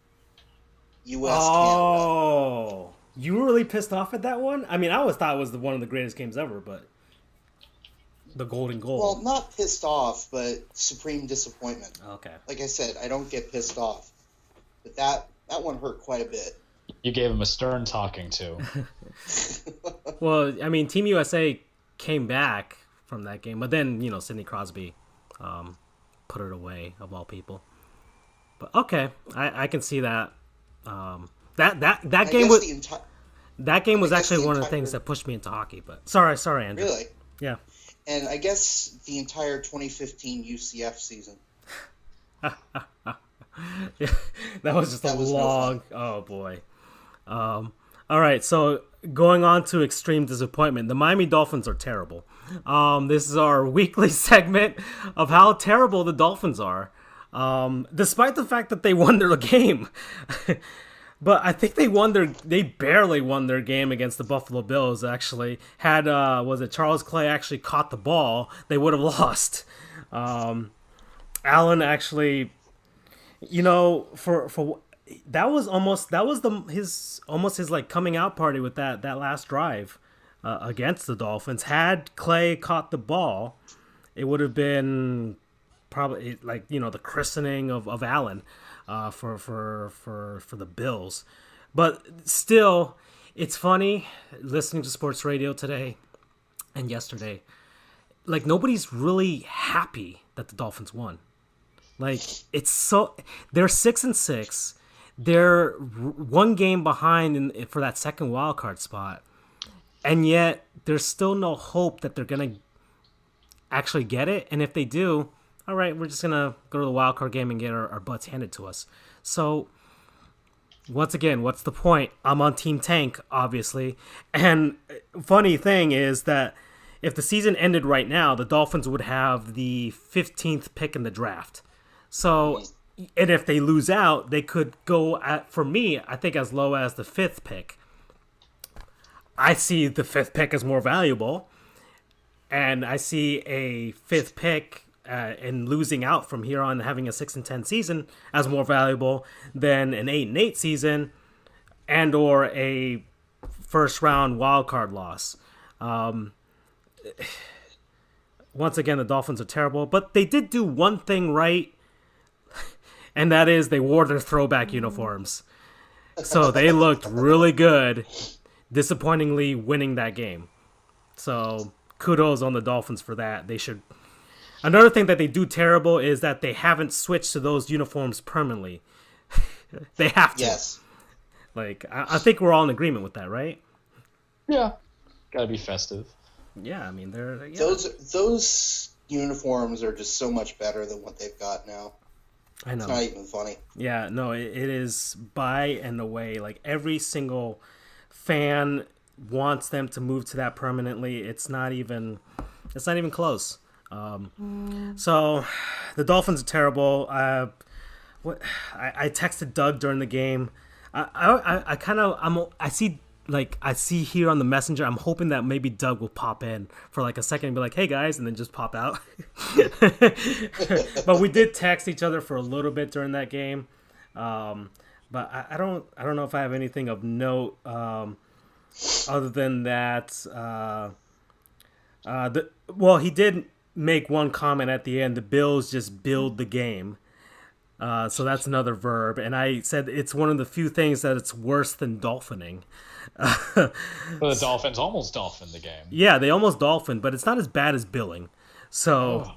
U.S. Oh, you were really pissed off at that one? I mean, I always thought it was one of the greatest games ever, but the golden goal. Well, not pissed off, but supreme disappointment. Okay. Like I said, I don't get pissed off, but that one hurt quite a bit. You gave him a stern talking to. Well, I mean, Team USA came back from that game, but then Sidney Crosby put it away, of all people. But okay, I can see that. That game was actually one of the things that pushed me into hockey. But sorry, Andrew. Really? Yeah. And I guess the entire 2015 UCF season. That was just a long. Oh boy. All right, so going on to extreme disappointment, the Miami Dolphins are terrible. This is our weekly segment of how terrible the Dolphins are. Despite the fact that they won their game. But I think they barely won their game against the Buffalo Bills, actually. Had, Charles Clay actually caught the ball, they would have lost. Allen actually, that was his coming out party with that last drive against the Dolphins. Had Clay caught the ball, it would have been probably the christening of Allen for the Bills. But still, it's funny listening to sports radio today and yesterday. Nobody's really happy that the Dolphins won. They're 6-6. They're one game behind for that second wild card spot, and yet there's still no hope that they're gonna actually get it. And if they do, all right, we're just going to go to the wild card game and get our butts handed to us. So, once again, what's the point? I'm on Team Tank, obviously. And funny thing is that if the season ended right now, the Dolphins would have the 15th pick in the draft. So, and if they lose out, they could go for me, I think as low as the 5th pick. I see the 5th pick as more valuable. And I see a 5th pick and losing out from here on, having a 6-10 season as more valuable than an 8-8 season and or a first round wild card loss. Once again, the Dolphins are terrible, but they did do one thing right, and that is they wore their throwback uniforms. So they looked really good, disappointingly winning that game. So kudos on the Dolphins for that. They should. Another thing that they do terrible is that they haven't switched to those uniforms permanently. They have to. Yes. I think we're all in agreement with that, right? Yeah. Gotta be festive. Yeah, I mean they're Those uniforms are just so much better than what they've got now. I know. It's not even funny. Yeah, no, it is by and away. Like every single fan wants them to move to that permanently. It's not even close. So the Dolphins are terrible. I texted Doug during the game. I see here on the messenger. I'm hoping that maybe Doug will pop in for like a second and be like, "Hey guys," and then just pop out. But we did text each other for a little bit during that game. But I don't know if I have anything of note other than that. He did make one comment at the end. The Bills just build the game. So that's another verb. And I said it's one of the few things that it's worse than dolphining. Well, the Dolphins almost dolphined the game. Yeah, they almost dolphined, but it's not as bad as billing. So,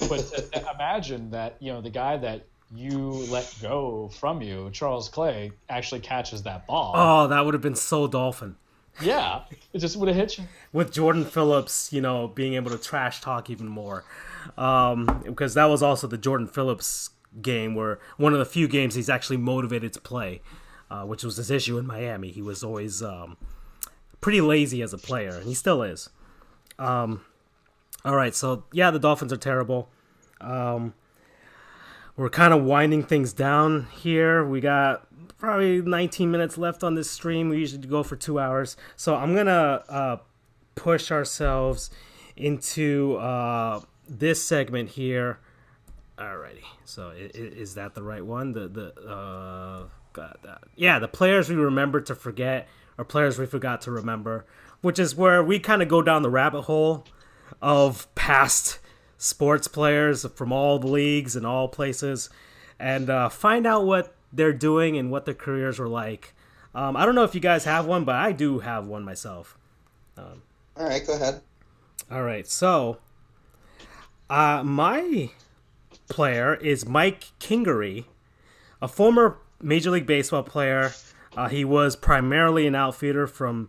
But imagine that, the guy that you let go from you, Charles Clay, actually catches that ball. Oh, that would have been so dolphin. Yeah, it just would have hit you. With Jordan Phillips, being able to trash talk even more. Because that was also the Jordan Phillips game where one of the few games he's actually motivated to play, which was his issue in Miami. He was always pretty lazy as a player, and he still is. All right, so yeah, the Dolphins are terrible. We're kind of winding things down here. We got probably 19 minutes left on this stream. We usually go for 2 hours. So I'm going to push ourselves into this segment here. Alrighty. So is that the right one? The players we remember to forget or players we forgot to remember, which is where we kind of go down the rabbit hole of past sports players from all the leagues and all places and find out what they're doing and what their careers were like. I don't know if you guys have one, but I do have one myself. All right, go ahead. All right, so my player is Mike Kingery, a former Major League Baseball player. He was primarily an outfielder from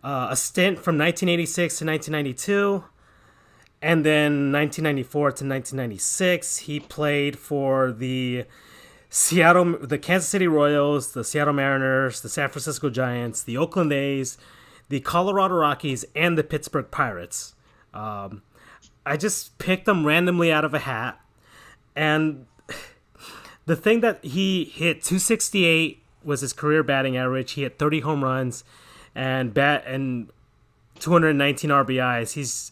a stint from 1986 to 1992. And then 1994 to 1996, he played for the Kansas City Royals, the Seattle Mariners, the San Francisco Giants, the Oakland A's, the Colorado Rockies, and the Pittsburgh Pirates. I just picked them randomly out of a hat. And the thing that he hit 268 was his career batting average. He hit 30 home runs and 219 RBIs.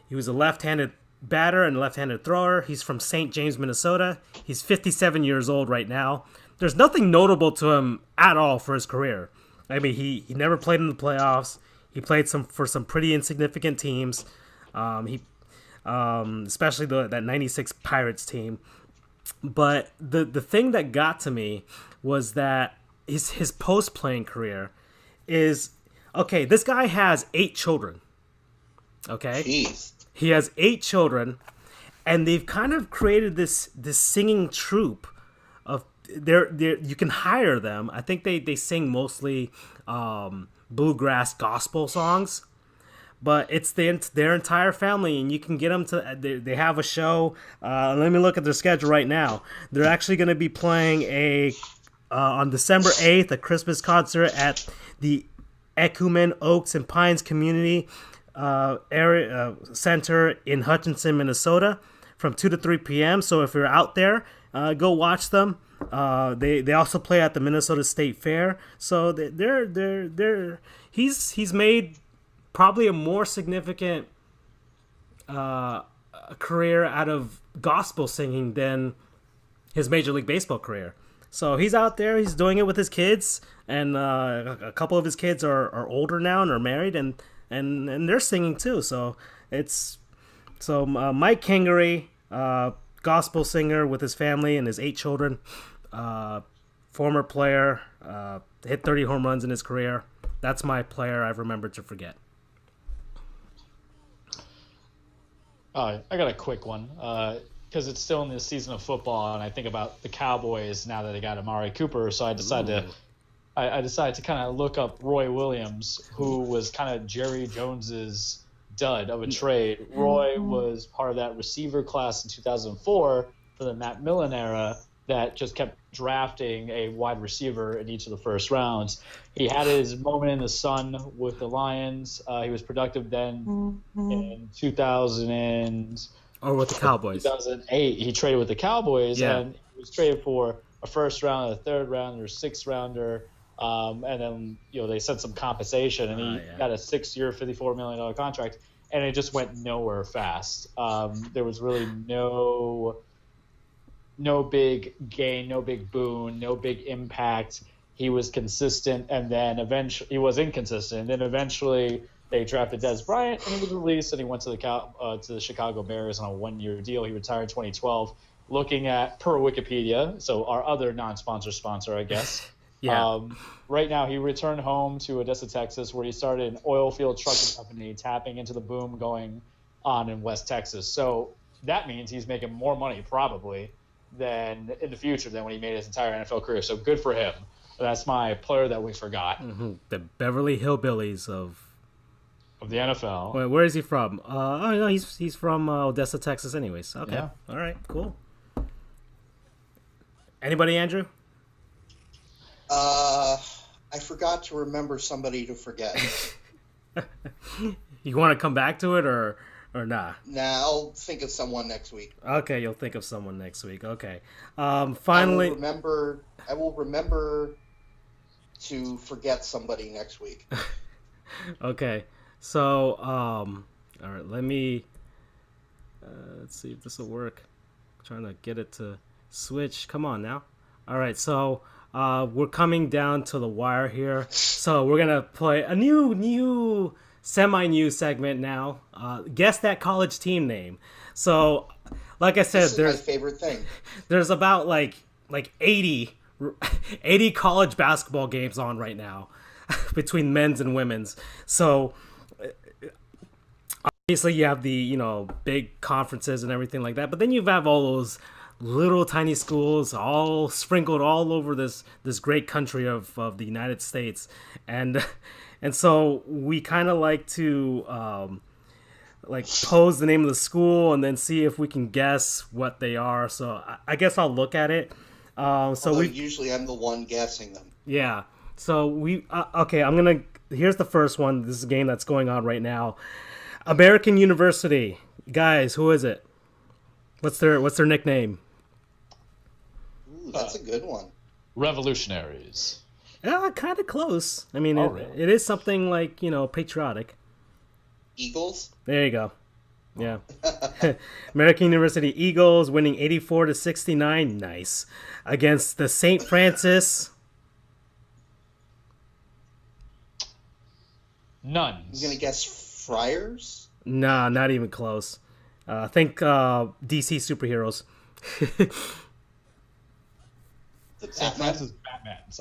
He was a left-handed batter and left-handed thrower. He's from St. James, Minnesota. He's 57 years old right now. There's nothing notable to him at all for his career. I mean, he never played in the playoffs. He played for some pretty insignificant teams. Especially that 96 Pirates team. But the thing that got to me was that his post-playing career is, okay, this guy has 8 children. Okay? Jeez. He has 8 children, and they've kind of created this singing troupe of you can hire them. I think they sing mostly bluegrass gospel songs, but it's their entire family, and you can get them to. They have a show. Let me look at their schedule right now. They're actually going to be playing on December 8th a Christmas concert at the Ecumen Oaks and Pines Community area center in Hutchinson, Minnesota, from 2 to 3 p.m. So if you're out there, go watch them. They also play at the Minnesota State Fair. So he's made probably a more significant career out of gospel singing than his Major League Baseball career. So he's out there, he's doing it with his kids, and a couple of his kids are older now and are married, and they're singing too. So Mike Kingery, gospel singer with his family and his 8 children, former player, hit 30 home runs in his career. That's my player I've remembered to forget. I got a quick one because it's still in the season of football, and I think about the Cowboys now that they got Amari Cooper. So I decided I decided to kind of look up Roy Williams, who was kind of Jerry Jones's dud of a trade. Roy was part of that receiver class in 2004 for the Matt Millen era that just kept drafting a wide receiver in each of the first rounds. He had his moment in the sun with the Lions. He was productive then in 2000 or with the Cowboys. 2008. He traded with the Cowboys, Yeah. and he was traded for a first rounder, a third rounder, a sixth rounder, and then they sent some compensation, and he got a 6-year, $54 million contract, and it just went nowhere fast. There was really no big gain, no big boon, no big impact. He was consistent, and then eventually he was inconsistent. And then eventually they drafted Dez Bryant, and he was released, and he went to the Chicago Bears on a 1-year deal. He retired in 2012. Looking at per Wikipedia, so our other non-sponsor, I guess. Yeah. Right now, he returned home to Odessa, Texas, where he started an oil field trucking company, tapping into the boom going on in West Texas. So that means he's making more money probably than in the future than when he made his entire NFL career. So good for him. That's my player that we forgot. Mm-hmm. The Beverly Hillbillies of the NFL. Wait, where is he from? Oh no, he's from Odessa, Texas. Anyways, okay, Yeah. All right, cool. Anybody, Andrew? I forgot to remember somebody to forget. You want to come back to it or nah? Nah, I'll think of someone next week. Okay, you'll think of someone next week. Okay. Finally, I will remember to forget somebody next week. Okay. So, all right, let me let's see if this will work. I'm trying to get it to switch. Come on now. All right, so we're coming down to the wire here. So we're gonna play a new semi-new segment now. Guess that college team name. So, like I said, This is my favorite thing. There's about like 80 college basketball games on right now between men's and women's. So obviously you have the big conferences and everything like that, but then you have all those little tiny schools all sprinkled all over this great country of the United States, and so we kind of like to pose the name of the school and then see if we can guess what they are. So I guess I'll look at it. Usually I'm the one guessing them. Yeah. So we okay. Here's the first one. This is a game that's going on right now. American University, guys. Who is it? What's their nickname? Ooh, that's a good one. Revolutionaries. Yeah, kind of close. I mean, really? it is something like patriotic. Eagles. There you go. Yeah. American University Eagles winning 84-69. Nice. Against the St. Francis. Nuns. I'm going to guess Friars? Nah, not even close. Think DC superheroes. The St. Batman? Francis Batmans.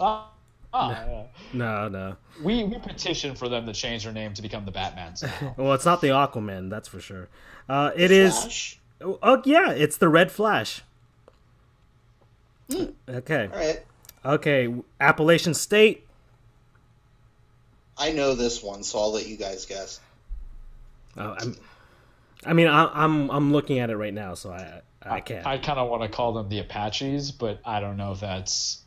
Yeah. No. We petitioned for them to change their name to become the Batmans now. Well, it's not the Aquaman, that's for sure. It The is. Flash? Oh yeah, it's the Red Flash. Okay. All right. Okay, Appalachian State. I know this one, so I'll let you guys guess. I'm looking at it right now, so I can't. I kind of want to call them the Apaches, but I don't know if that's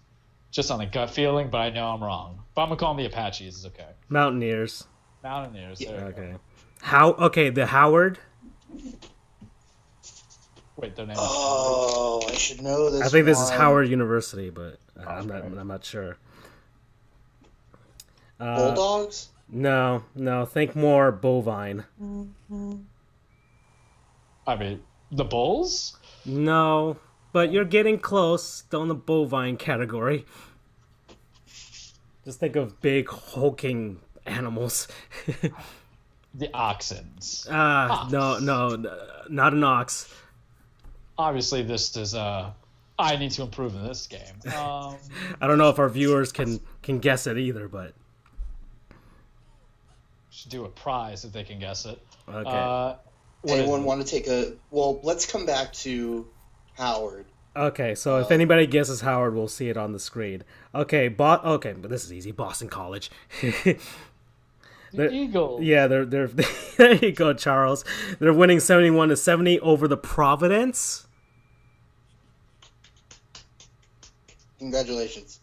just on a gut feeling, but I know I'm wrong. But I'm going to call them the Apaches. It's okay. Mountaineers. Mountaineers. There you Okay. go. Okay, the Howard. Wait, their name Oh, I should know this. I think this is one. Howard University, but I'm okay. not sure. Bulldogs? No. Think more bovine. I mean, the Bulls? No, but you're getting close. Still in the bovine category. Just think of big hulking animals. The Oxens. No, not an ox. Obviously, this is I need to improve in this game. I don't know if our viewers can guess it either, but should do a prize if they can guess it. Okay. Anyone want to take a... Well, let's come back to Howard. Okay, so if anybody guesses Howard, we'll see it on the screen. Okay, okay, but this is easy. Boston College. The Eagles. Yeah, they're there you go, Charles. They're winning 71-70 over the Providence. Congratulations.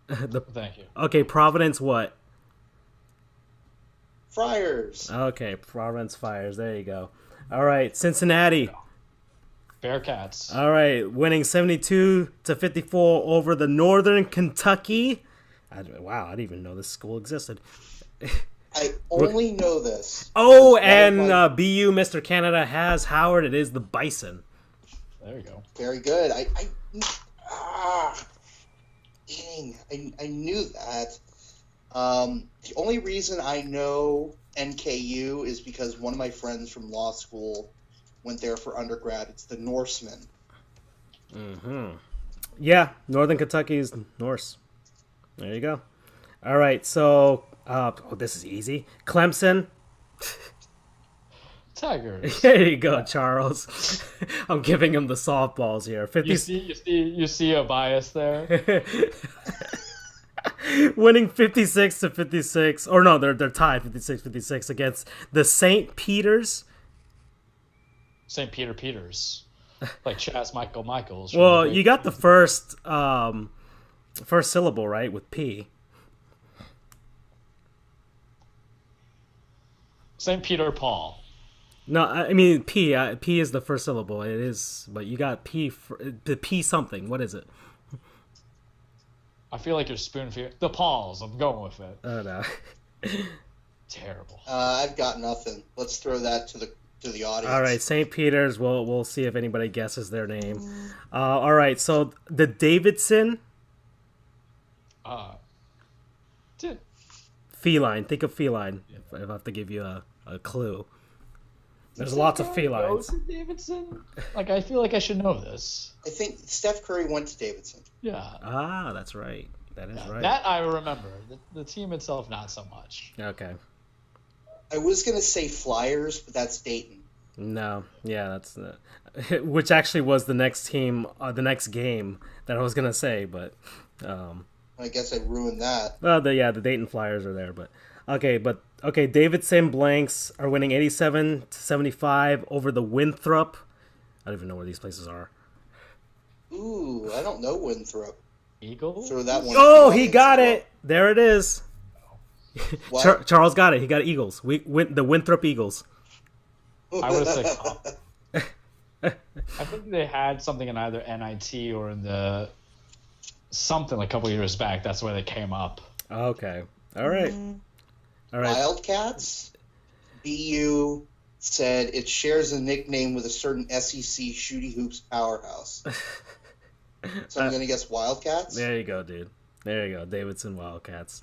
Thank you. Okay, Providence what? Friars. Okay, Providence Fires. There you go. All right, Cincinnati. Bearcats. All right, winning 72-54 over the Northern Kentucky. Wow, I didn't even know this school existed. I only know this. Oh, and BU Mr. Canada has Howard. It is the Bison. There you go. Very good. Dang, I knew that. The only reason I know NKU is because one of my friends from law school went there for undergrad. It's the Norsemen. Mm-hmm. Yeah, Northern Kentucky is Norse. There you go. All right, so this is easy. Clemson. Tigers. There you go, Charles. I'm giving him the softballs here. 50... You see a bias there. Winning 56-56, or no, they're tied 56-56 against the St. Peter's. St. Peters, like Chaz Michaels. Well, you got the first syllable right with P. St. Peter Paul. No, I mean P. P is the first syllable. It is, but you got P. The P something. What is it? I feel like you're spoon feeding the Pauls. I'm going with it. Oh no. Terrible. I've got nothing. Let's throw that to the audience. All right, St. Peter's. We'll see if anybody guesses their name. All right, so the Davidson. Feline. Think of feline. If I have to give you a clue. There's lots of felines. Davidson? Like, I feel like I should know this. I think Steph Curry went to Davidson. Yeah. Ah, that's right. That is right. That I remember. The team itself, not so much. Okay. I was going to say Flyers, but that's Dayton. No. Yeah, that's... which actually was the next team, the next game that I was going to say, but... I guess I ruined that. Well, the Dayton Flyers are there, but... Okay, Davidson Blanks are winning 87-75 over the Winthrop. I don't even know where these places are. Ooh, I don't know Winthrop. Eagles? Throw that one. Oh, he got it. There it is. What? Charles got it. He got Eagles. The Winthrop Eagles. I would have said. I think they had something in either NIT or in the something like a couple years back. That's where they came up. Okay. All right. All right. Wildcats. BU said it shares a nickname with a certain SEC shooty hoops powerhouse. So I'm gonna guess Wildcats. There you go, dude. There you go, Davidson Wildcats.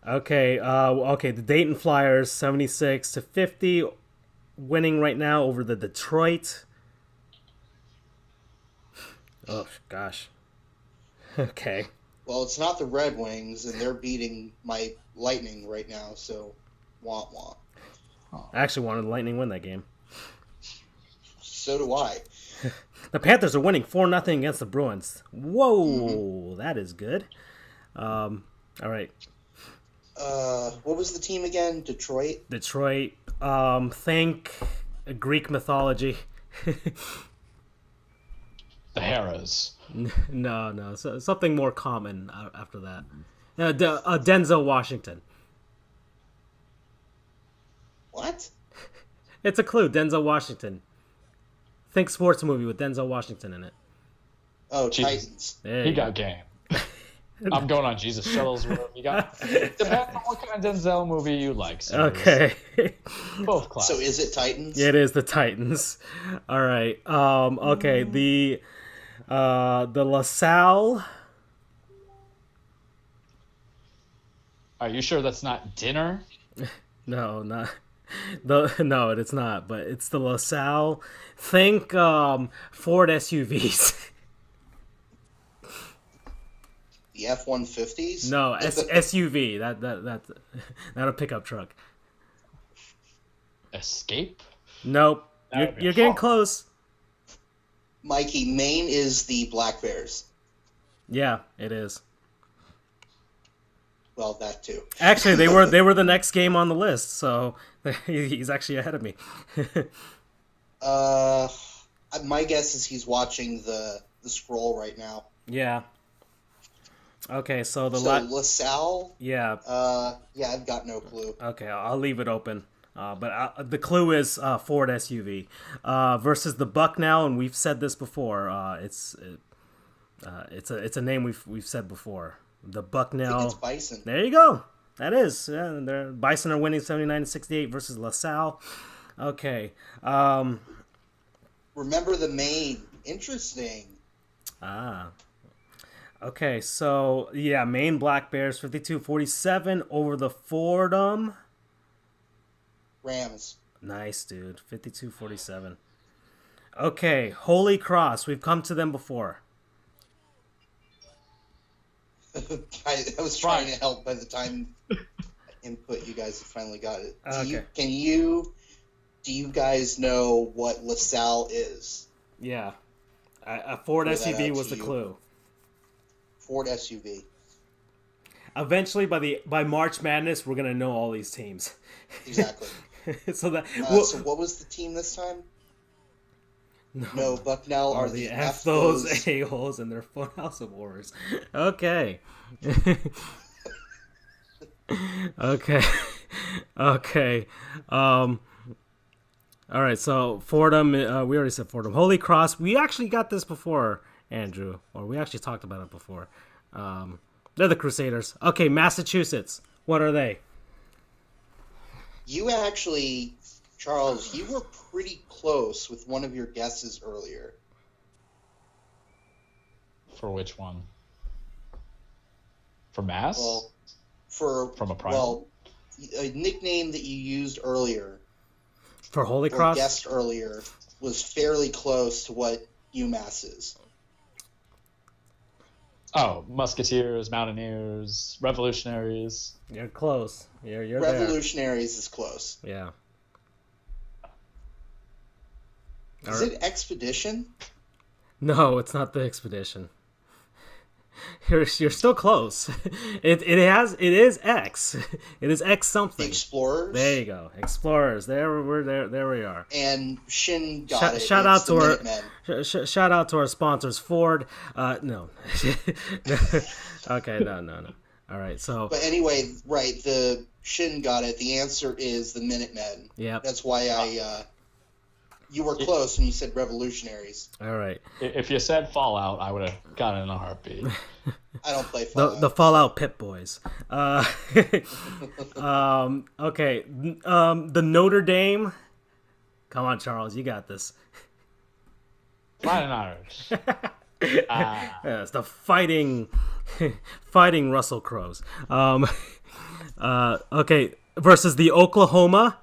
Okay. The Dayton Flyers 76-50, winning right now over the Detroit. Oh gosh. Okay. Well, it's not the Red Wings, and they're beating my Lightning right now, so womp womp. I actually wanted the Lightning win that game. So do I. The Panthers are winning 4-0 against the Bruins. Whoa, that is good. All right. What was the team again? Detroit? Detroit. Think Greek mythology. The Harrows. No. Something more common after that. Denzel Washington. What? It's a clue. Denzel Washington. Think sports movie with Denzel Washington in it. Oh, Jesus. Titans. He got game. I'm going on Jesus Shuttles. Whatever you got. Depends on what kind of Denzel movie you like. So Okay. Both classes. So is it Titans? It is the Titans. All right. Okay. The LaSalle. Are you sure that's not dinner? No, not no, it's not. But it's the LaSalle. Think Ford SUVs. The F-150s? No, SUV. That's not a pickup truck. Escape? Nope. You're getting close. Mikey, Maine is the Black Bears. Yeah, it is. Well, that too. Actually, they were the next game on the list, so he's actually ahead of me. My guess is he's watching the scroll right now. Yeah. Okay, so LaSalle. Yeah. Yeah, I've got no clue. Okay, I'll leave it open. But the clue is Ford SUV versus the Bucknell, and we've said this before. It's a name we've said before. The Bucknell. I think it's Bison. There you go. That is. Yeah, Bison are winning 79-68 versus LaSalle. Okay. Remember the Maine. Interesting. Okay, so yeah, Maine Black Bears 52-47 over the Fordham Rams. Nice, dude. 52-47. Okay, Holy Cross. We've come to them before. I was trying to help by the time input you guys have finally got it. Do you guys know what LaSalle is? Yeah. A Ford SUV was the clue. Ford SUV. Eventually, by March Madness, we're going to know all these teams. Exactly. So what was the team this time? No, Bucknell are the F those a-holes and their Funhouse of Horrors. Okay. Okay. All right, so Fordham, we already said Fordham. Holy Cross, we actually got this before, Andrew, or we actually talked about it before. They're the Crusaders. Okay, Massachusetts, what are they? You actually, Charles, you were pretty close with one of your guesses earlier. For which one? For Mass? Well, from a private? Well, a nickname that you used earlier. For Holy Cross? Guessed earlier was fairly close to what UMass is. Oh, Musketeers, Mountaineers, Revolutionaries. You're close. You're Revolutionaries there. Is close. Yeah. Is it Expedition? No, it's not the Expedition. You're still close. It is X. It is X something. Explorers. There you go. Explorers. There we are. And Shin got it. Shout out to our sponsors, Ford. No. Okay, no. All right, so. But anyway, right, the Shin got it. The answer is the Minutemen. Yeah. That's why you were close when you said Revolutionaries. All right. If you said Fallout, I would have got it in a heartbeat. I don't play Fallout. The Fallout Pit Boys. Okay. The Notre Dame. Come on, Charles, you got this. Fighting Irish. Yeah, it's the fighting Russell Crowes. Okay, versus the Oklahoma.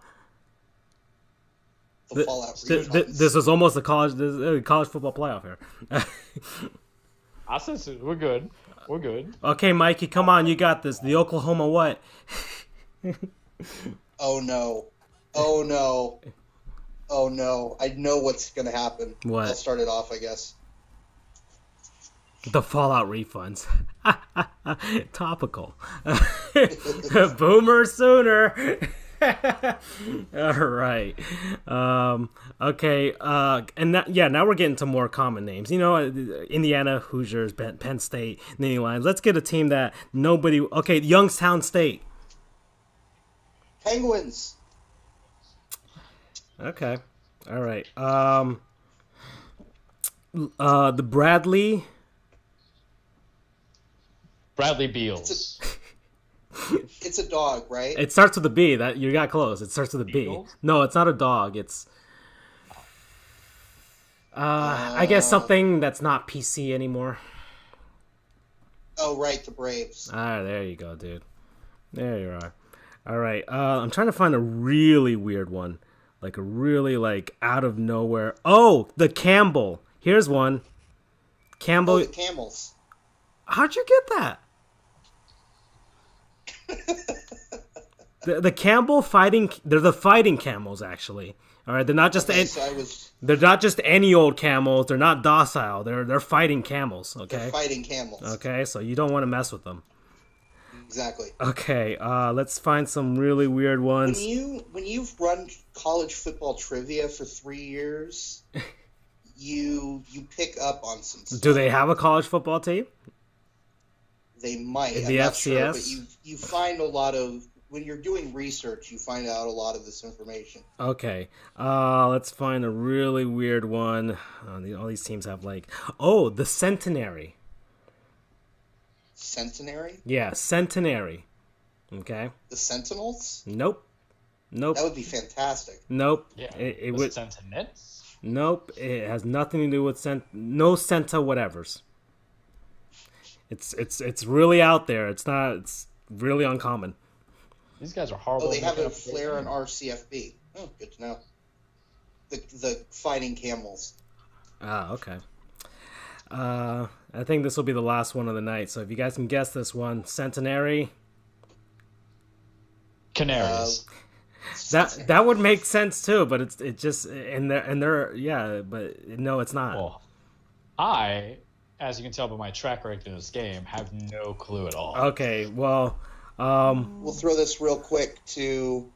This is almost a college football playoff here. I said we're good. We're good. Okay, Mikey, come on, you got this. The Oklahoma what? Oh no! I know what's gonna happen. What? I'll start it off, I guess. The Fallout refunds. Topical. Boomer sooner. All right. Okay. And now we're getting to more common names. You know, Indiana Hoosiers, Penn State, Nittany Lions. Let's get a team that nobody. Okay, Youngstown State. Penguins. Okay. All right. The Bradley Beals. It's a dog, right? It starts with a B. That you got close. It starts with a B. Beagles? No, it's not a dog. It's I guess something that's not PC anymore. Oh, right, the Braves. There you go, dude. There you are. All right. I'm trying to find a really weird one, like a really out of nowhere. Oh, the Campbell. Here's one. Campbell. Oh, the Camels. How'd you get that? The Campbell fighting. They're the fighting camels, actually. All right, they're not just they're not just any old camels. They're not docile. They're fighting camels. Okay, they're fighting camels. Okay, so you don't want to mess with them. Exactly. Okay, let's find some really weird ones. When you've run college football trivia for 3 years, you pick up on some stuff. Do they have a college football team? They might. The I'm not FCS? sure, but you find a lot of when you're doing research, you find out a lot of this information. Okay, let's find a really weird one. All these teams have the Centenary. Centenary? Yeah, Centenary. Okay. The Sentinels? Nope. That would be fantastic. Nope. Yeah. It would. Sentinels? Nope. It has nothing to do with no Senta whatevers. It's really out there. It's not. It's really uncommon. These guys are horrible. Oh, they have a flair on our CFB. Oh, good to know. The fighting camels. Ah, okay. I think this will be the last one of the night. So if you guys can guess this one, Centenary. Canaries. That would make sense too, but it just and they're yeah, but no, it's not. Well, I, as you can tell by my track record in this game, have no clue at all. Okay, well, we'll throw this real quick to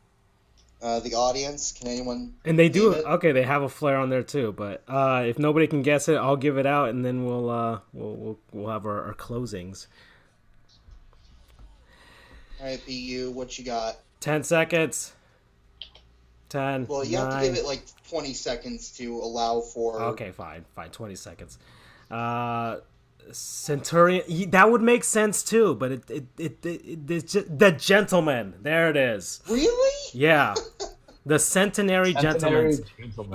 the audience. Can anyone? And they do. Okay, they have a flare on there too. But if nobody can guess it, I'll give it out, and then we'll have our closings. All right, BU, what you got? 10 seconds. 10. Well, you 9. have to give it 20 seconds to allow for. Okay, fine. 20 seconds. Centurion. That would make sense too, but it's just, the Gentleman. There it is. Really? Yeah, the Centenary Gentlemen.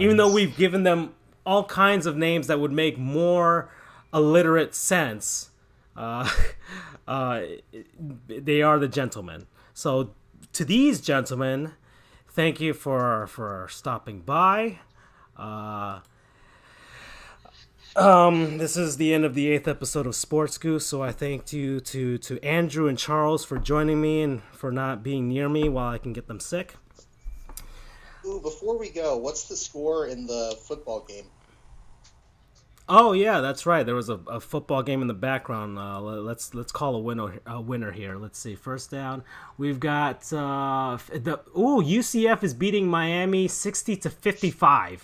Even though we've given them all kinds of names that would make more illiterate sense, they are the Gentlemen. So to these gentlemen, thank you for stopping by. This is the end of the 8th episode of Sports Goofs, so I thank you to Andrew and Charles for joining me and for not being near me while I can get them sick. Ooh, before we go, what's the score in the football game? Oh yeah, that's right. There was a football game in the background. Let's call a winner here. Let's see. First down, we've got UCF is beating Miami 60-55.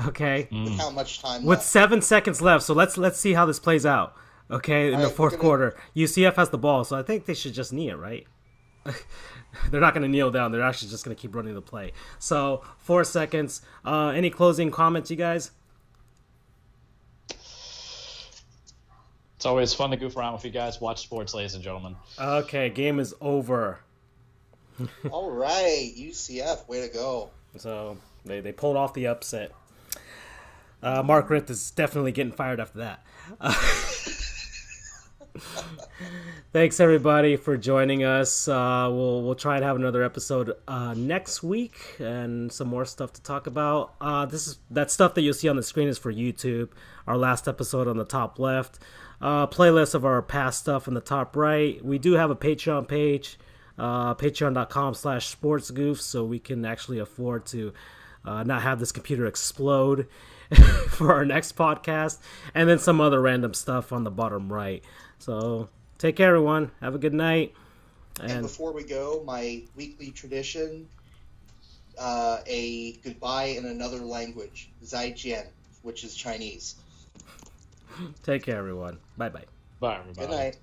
Okay. With how much time With left? 7 seconds left. So let's see how this plays out. Okay, in the fourth quarter, UCF has the ball, so I think they should just knee it, right? They're not going to kneel down. They're actually just going to keep running the play. So 4 seconds. Any closing comments, you guys? It's always fun to goof around with you guys. Watch sports, ladies and gentlemen. Okay, game is over. All right, UCF, way to go. So they pulled off the upset. Mark Ritt is definitely getting fired after that. Thanks everybody for joining us. We'll try and have another episode next week and some more stuff to talk about. That stuff that you'll see on the screen is for YouTube. Our last episode on the top left. Playlist of our past stuff in the top right. We do have a Patreon page, patreon.com/sportsgoofs, so we can actually afford to not have this computer explode for our next podcast, and then some other random stuff on the bottom right. So take care, everyone. Have a good night. And before we go, my weekly tradition, a goodbye in another language, Zaijian, which is Chinese. Take care, everyone. Bye-bye. Bye, everybody. Good night.